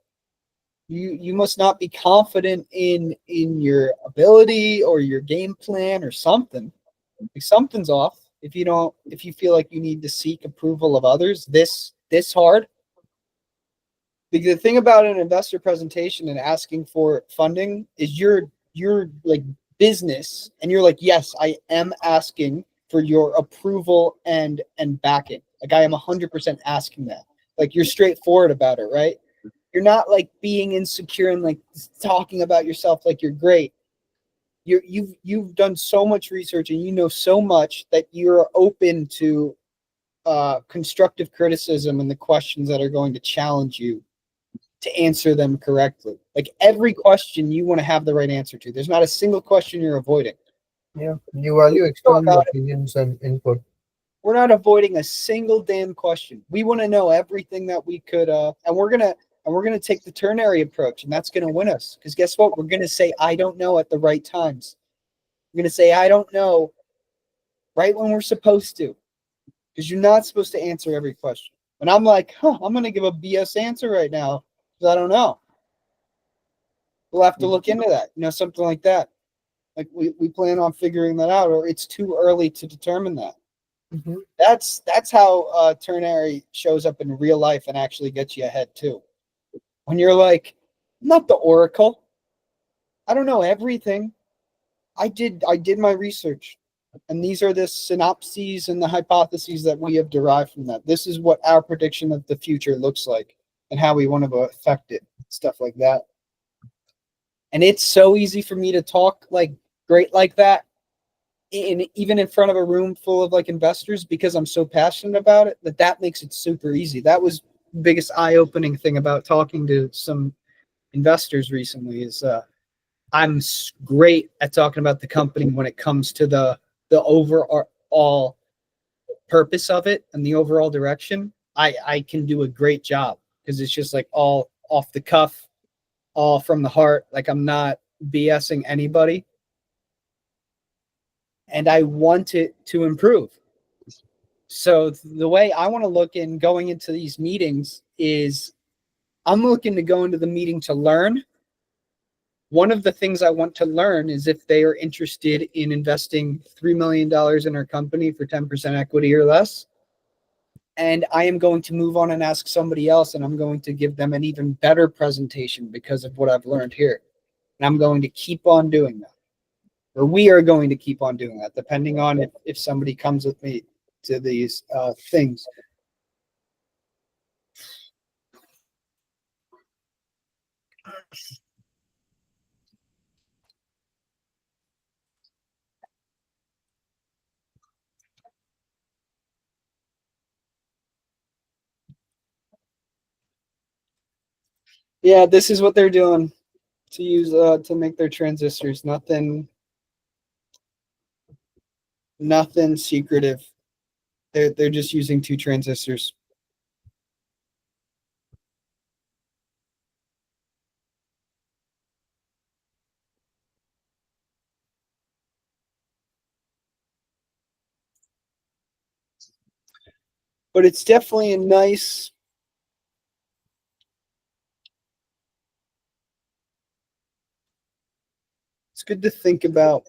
you must not be confident in your ability or your game plan or something. Like something's off if you feel like you need to seek approval of others this hard. The thing about an investor presentation and asking for funding is you're like business, and you're like, yes, I am asking for your approval and backing. Like I am 100% asking that. Like you're straightforward about it, right? You're not like being insecure and like talking about yourself like you're great. You've done so much research, and you know so much that you're open to constructive criticism and the questions that are going to challenge you to answer them correctly. Like every question you want to have the right answer to. There's not a single question you're avoiding. Yeah, you value external opinions and input. We're not avoiding a single damn question. We want to know everything that we could, and we're gonna take the ternary approach, and that's gonna win us. Because guess what? We're gonna say I don't know at the right times. We're gonna say I don't know right when we're supposed to, because you're not supposed to answer every question. And I'm like, I'm gonna give a BS answer right now because I don't know. We'll have to look into that, something like that. Like we plan on figuring that out, or it's too early to determine that. Mm-hmm. That's how ternary shows up in real life and actually gets you ahead too. When you're like, I'm not the oracle. I don't know everything. I did my research, and these are the synopses and the hypotheses that we have derived from that. This is what our prediction of the future looks like and how we want to affect it, stuff like that. And it's so easy for me to talk like great like that, even in front of a room full of like investors, because I'm so passionate about it, that makes it super easy. That was the biggest eye-opening thing about talking to some investors recently is I'm great at talking about the company when it comes to the overall purpose of it and the overall direction. I can do a great job because it's just like all off the cuff, all from the heart. Like I'm not BSing anybody, and I want it to improve. So the way I want to look in going into these meetings is I'm looking to go into the meeting to learn. One of the things I want to learn is if they are interested in investing $3 million in our company for 10% equity or less. And I am going to move on and ask somebody else, and I'm going to give them an even better presentation because of what I've learned here. And I'm going to keep on doing that. Or we are going to keep on doing that, depending on if somebody comes with me to these things. Yeah, this is what they're doing to use to make their transistors. Nothing secretive. They're just using 2 transistors. But it's definitely a nice it's good to think about.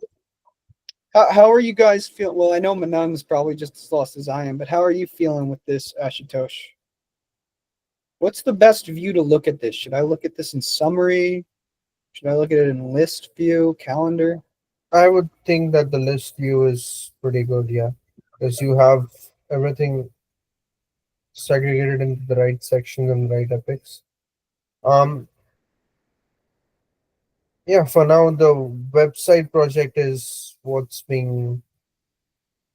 How are you guys feeling? Well, I know Manang's probably just as lost as I am, but how are you feeling with this, Ashutosh? What's the best view to look at this? Should I look at this in summary? Should I look at it in list view, calendar? I would think that the list view is pretty good, yeah, because you have everything segregated into the right sections and the right epics. Um, yeah, for now the website project is what's being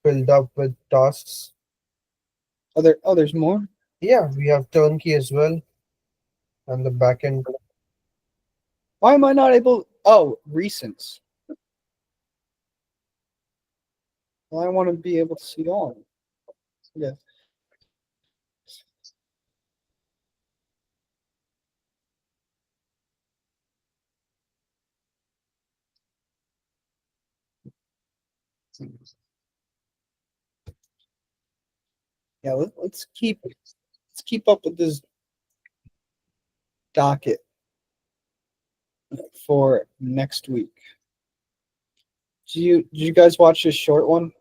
filled up with tasks. There's more? Yeah, we have turnkey as well, and the backend. Why am I not able? Oh, recents. Well, I want to be able to see all. Yeah. Yeah, let's keep up with this docket for next week. Did you guys watch this short one?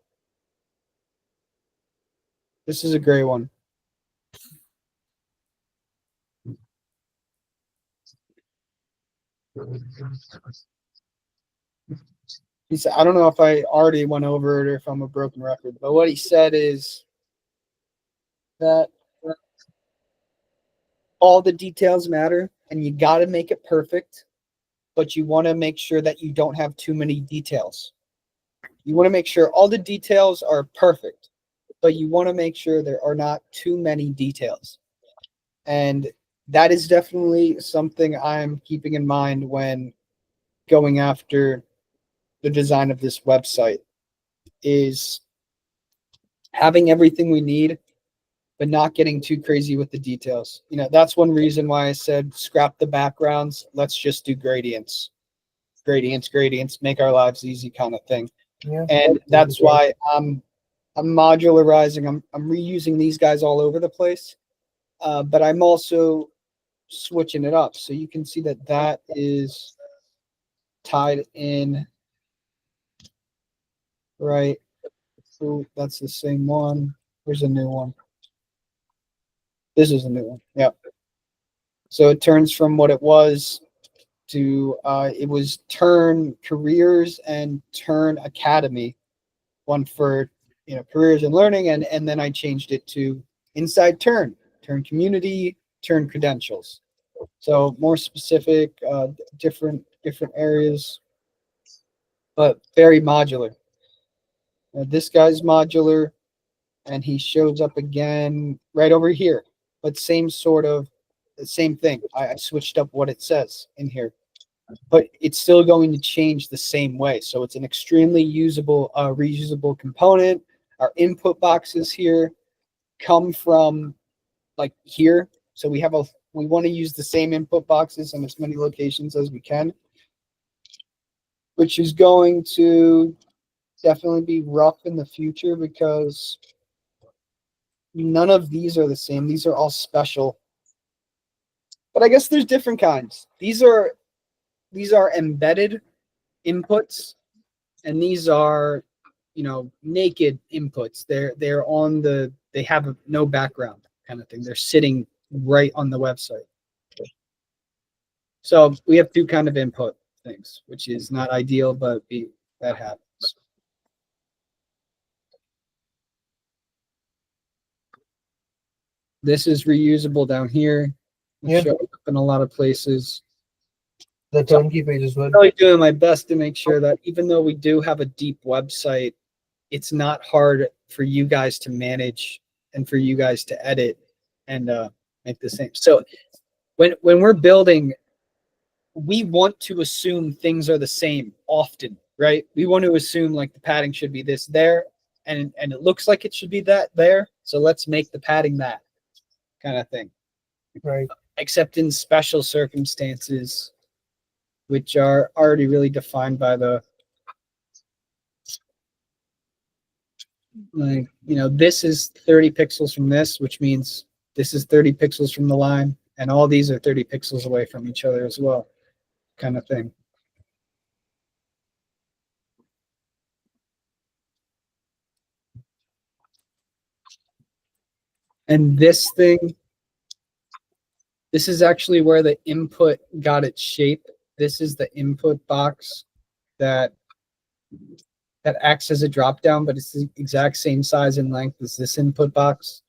This is a great one. He said, I don't know if I already went over it or if I'm a broken record, but what he said is that all the details matter and you got to make it perfect, but you want to make sure that you don't have too many details. You want to make sure all the details are perfect, but you want to make sure there are not too many details. And that is definitely something I'm keeping in mind when going after the design of this website is having everything we need, but not getting too crazy with the details. You know, that's one reason why I said scrap the backgrounds. Let's just do gradients, make our lives easy kind of thing. Yeah, And that's why I'm modularizing. I'm reusing these guys all over the place, but I'm also switching it up. So you can see that that is tied in, right? So that's the same one. Here's a new one. This is a new one. Yeah. So it turns from what it was to it was Tern Careers and Tern Academy, one for careers and learning, and then I changed it to Inside Tern Community, Tern Credentials. So more specific, different areas, but very modular. This guy's modular, and he shows up again right over here, but same sort of the same thing. I switched up what it says in here. but it's still going to change the same way. So it's an extremely usable, reusable component. Our input boxes here come from like here. So we want to use the same input boxes in as many locations as we can, which is going to definitely be rough in the future because none of these are the same. These are all special. But I guess there's different kinds. These are embedded inputs, and these are, naked inputs. They have no background kind of thing. They're sitting right on the website. So we have two kind of input things, which is not ideal, but that happens. This is reusable down here. Yeah. Show up in a lot of places. The turnkey page as well. I'm really doing my best to make sure that even though we do have a deep website, it's not hard for you guys to manage and for you guys to edit and make the same. So when we're building, we want to assume things are the same often, right? We want to assume like the padding should be this there, and it looks like it should be that there. So let's make the padding that kind of thing. Right. Except in special circumstances, which are already really defined by this is 30 pixels from this, which means this is 30 pixels from the line, and all these are 30 pixels away from each other as well, kind of thing. And this is actually where the input got its shape. This is the input box that acts as a drop down, but it's the exact same size and length as this input box.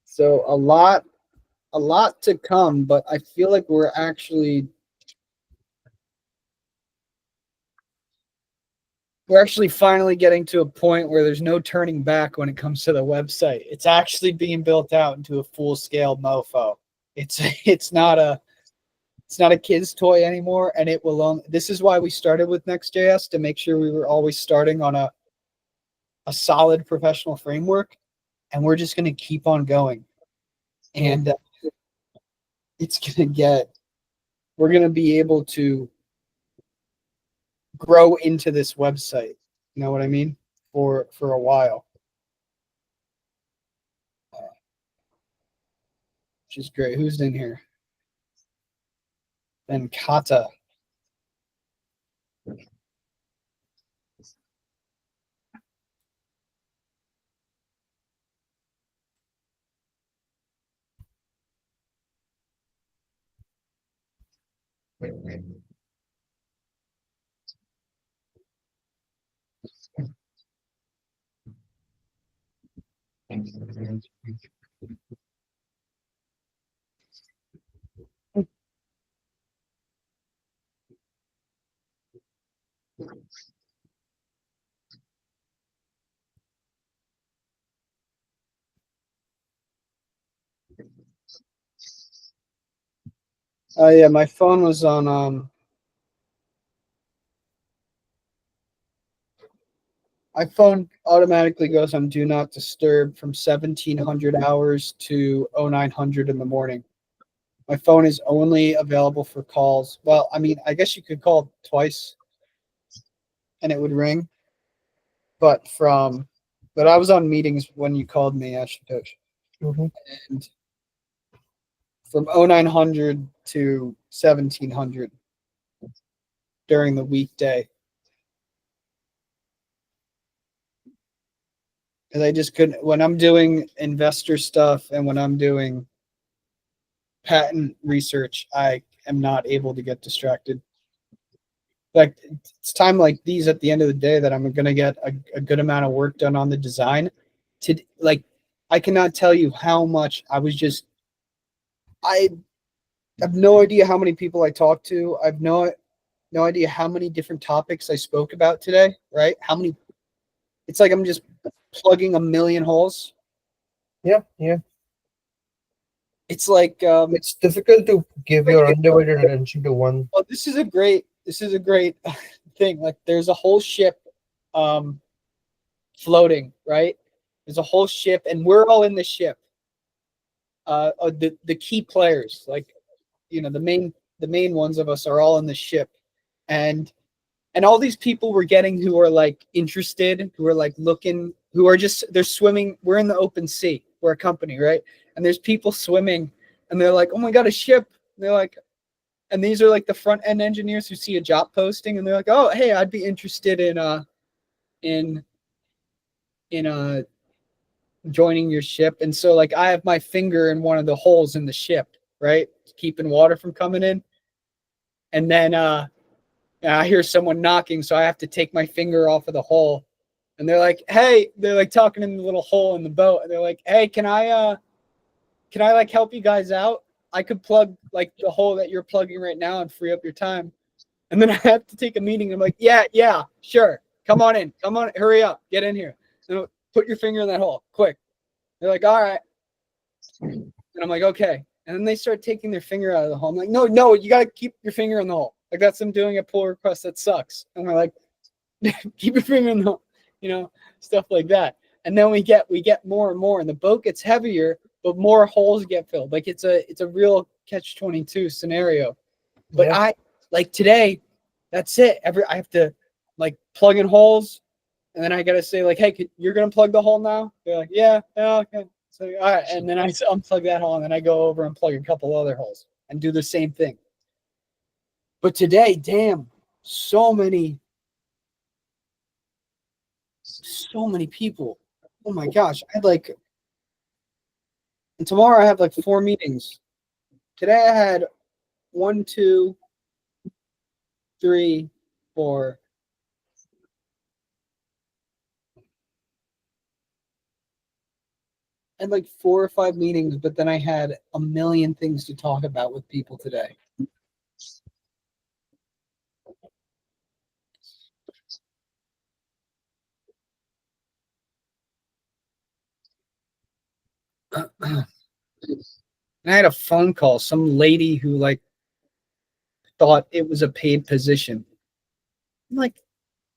So a lot to come, but I feel like we're actually finally getting to a point where there's no turning back when it comes to the website. It's actually being built out into a full-scale mofo. It's not a kid's toy anymore, and it will this is why we started with Next.js, to make sure we were always starting on a solid professional framework, and we're just going to keep on going. And we're going to be able to grow into this website. You know what I mean? For a while. Which is great. Who's in here? Ben Kata. Oh yeah, my phone was on my phone automatically goes on do not disturb from 1700 hours to 0900 in the morning. My phone is only available for calls. Well, I mean, I guess you could call twice and it would ring. But I was on meetings when you called me, Ashutosh. Mm-hmm. And from 0900 to 1700 during the weekday. Because I just couldn't, when I'm doing investor stuff and when I'm doing patent research, I am not able to get distracted. Like, it's time like these at the end of the day that I'm going to get a good amount of work done on the design. I cannot tell you how much I have no idea how many people I talked to. I have no idea how many different topics I spoke about today, right? It's like I'm just plugging a million holes. Yeah. it's like It's difficult to give your undivided attention to one. well, this is a great thing. Like there's a whole ship um floating, right? There's a whole ship and we're all in the ship. The key players, like the main ones of us are all in the ship. And all these people we're getting who are like interested, who are like looking, who are just they're swimming. We're in the open sea. We're a company, right? And there's people swimming and they're like, "Oh my god, a ship." And they're like, and these are like the front end engineers who see a job posting and they're like, "Oh, hey, I'd be interested in in joining your ship." And so like I have my finger in one of the holes in the ship, right? Keeping water from coming in. And then I hear someone knocking, so I have to take my finger off of the hole. And they're like, "Hey," they're like talking in the little hole in the boat, and they're like, "Hey, can I like help you guys out? I could plug like the hole that you're plugging right now and free up your time." And then I have to take a meeting. I'm like, "Yeah, sure. Come on in. Come on, hurry up. Get in here. And put your finger in that hole, quick." They're like, "All right." And I'm like, "Okay." And then they start taking their finger out of the hole. I'm like, "No, you gotta keep your finger in the hole. Like that's them doing a pull request. That sucks." And they're like, "Keep your finger in the hole," stuff like that. And then we get more and more, and the boat gets heavier, but more holes get filled. Like it's a real catch-22 scenario. But Yeah, I like today, that's it. I have to like plug in holes, and then I gotta say like, "Hey, you're gonna plug the hole now?" They're like, "Yeah, okay." So all right, and then I unplug that hole, and then I go over and plug a couple other holes and do the same thing. But today, damn, so many people. Oh my gosh, I had like, and tomorrow I have like 4 meetings. Today I had one, two, three, four. I had like 4 or 5 meetings, but then I had a million things to talk about with people today. And I had a phone call, some lady who like thought it was a paid position. I'm like,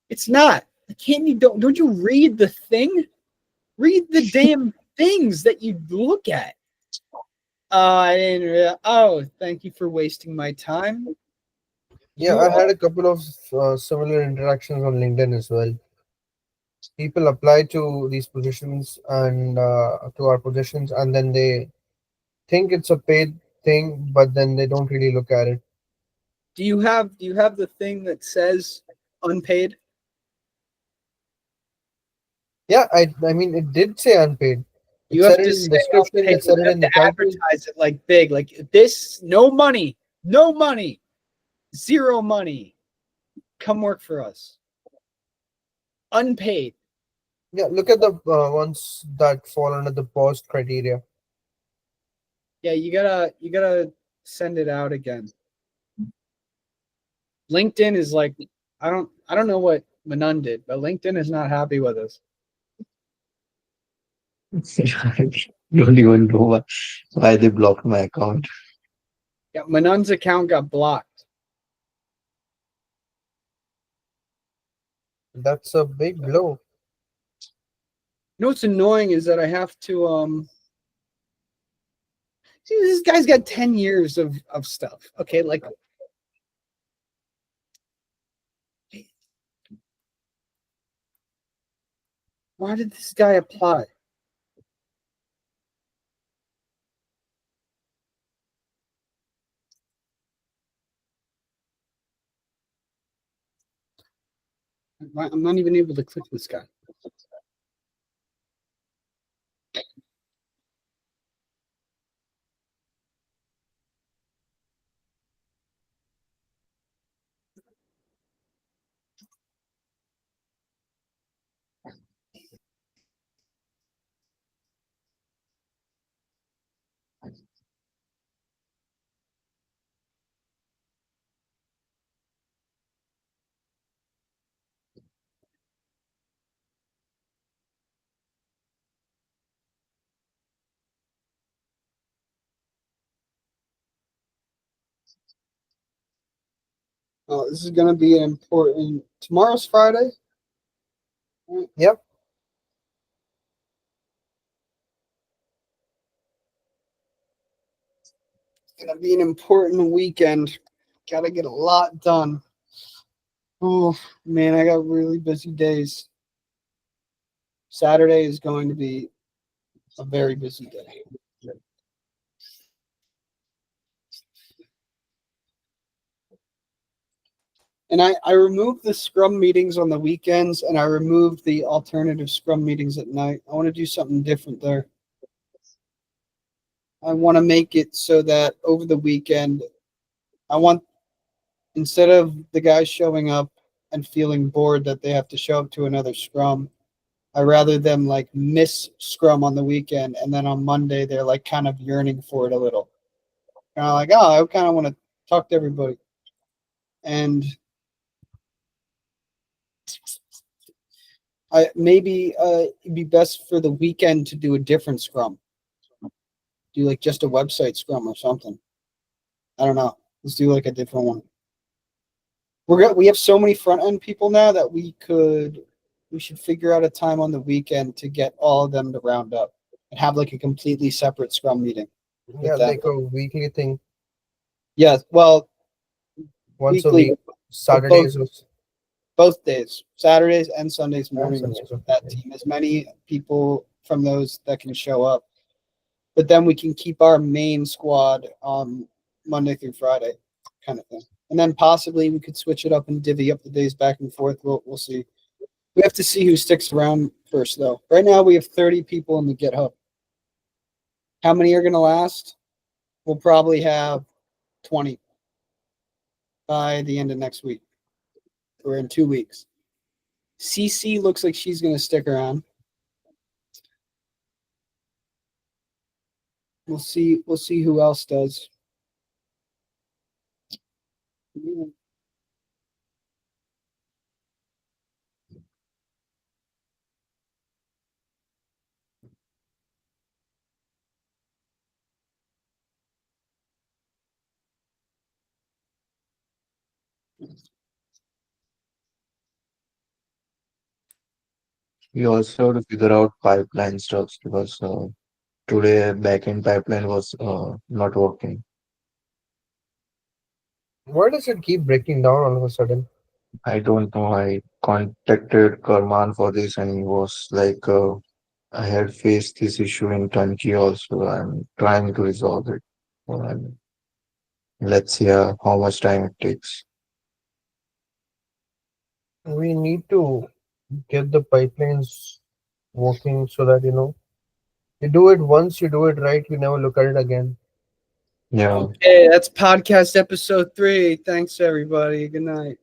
it's not. Can't you don't you read the thing? Read the damn things that you look at. I didn't realize. Oh, thank you for wasting my time. yeah. You I are. had a couple of similar interactions on LinkedIn as well. People apply to these positions and to our positions, and then they think it's a paid thing, but then they don't really look at it. Do you have the thing that says unpaid? Yeah, I mean, it did say unpaid. It You said have it to in the say description. unpaid. It said You it have in to the title. advertise it like big, like this. No money, no money, zero money. Come work for us. Unpaid. Yeah, look at the ones that fall under the paused criteria. Yeah, you gotta send it out again. LinkedIn is like, I don't know what Manon did, but LinkedIn is not happy with us. I don't even know why they blocked my account. Yeah, Manon's account got blocked. That's a big blow. You know what's annoying is that I have to see this guy's got 10 years of stuff. Okay, like why did this guy apply? I'm not even able to click this guy. this is gonna be an important. Tomorrow's Friday. Yep. It's gonna be an important weekend. Gotta get a lot done. Oh man, I got really busy days. Saturday is going to be a very busy day. And I removed the scrum meetings on the weekends and I removed the alternative scrum meetings at night. I want to do something different there. I want to make it so that over the weekend, I want, instead of the guys showing up and feeling bored that they have to show up to another scrum, I rather them like miss scrum on the weekend and then on Monday they're like kind of yearning for it a little. Kind of like, oh, I kind of want to talk to everybody. And I maybe it'd be best for the weekend to do a different scrum. Do like just a website scrum or something. I don't know. Let's do like a different one. We have so many front end people now that we should figure out a time on the weekend to get all of them to round up and have like a completely separate scrum meeting. Yeah, that. like a weekly thing. Yeah, well, Once weekly, a week. Saturdays or both days, Saturdays and Sundays and mornings. Sundays. That Okay. team, as many people from those that can show up. But then we can keep our main squad Monday through Friday, kind of thing. And then possibly we could switch it up and divvy up the days back and forth. We'll see. We have to see who sticks around first, though. Right now we have 30 people in the GitHub. How many are going to last? We'll probably have 20 by the end of next week or in 2 weeks. CC looks like she's going to stick around. We'll see. We'll see who else does. We also have to figure out pipeline stuff because today backend pipeline was not working. Why does it keep breaking down all of a sudden? I don't know. I contacted Karman for this and he was like, I had faced this issue in Turnkey also. I'm trying to resolve it. And let's see how much time it takes. We need to get the pipelines working so that you do it once, you do it right, you never look at it again. Yeah. Okay, that's podcast episode 3. Thanks, everybody. Good night.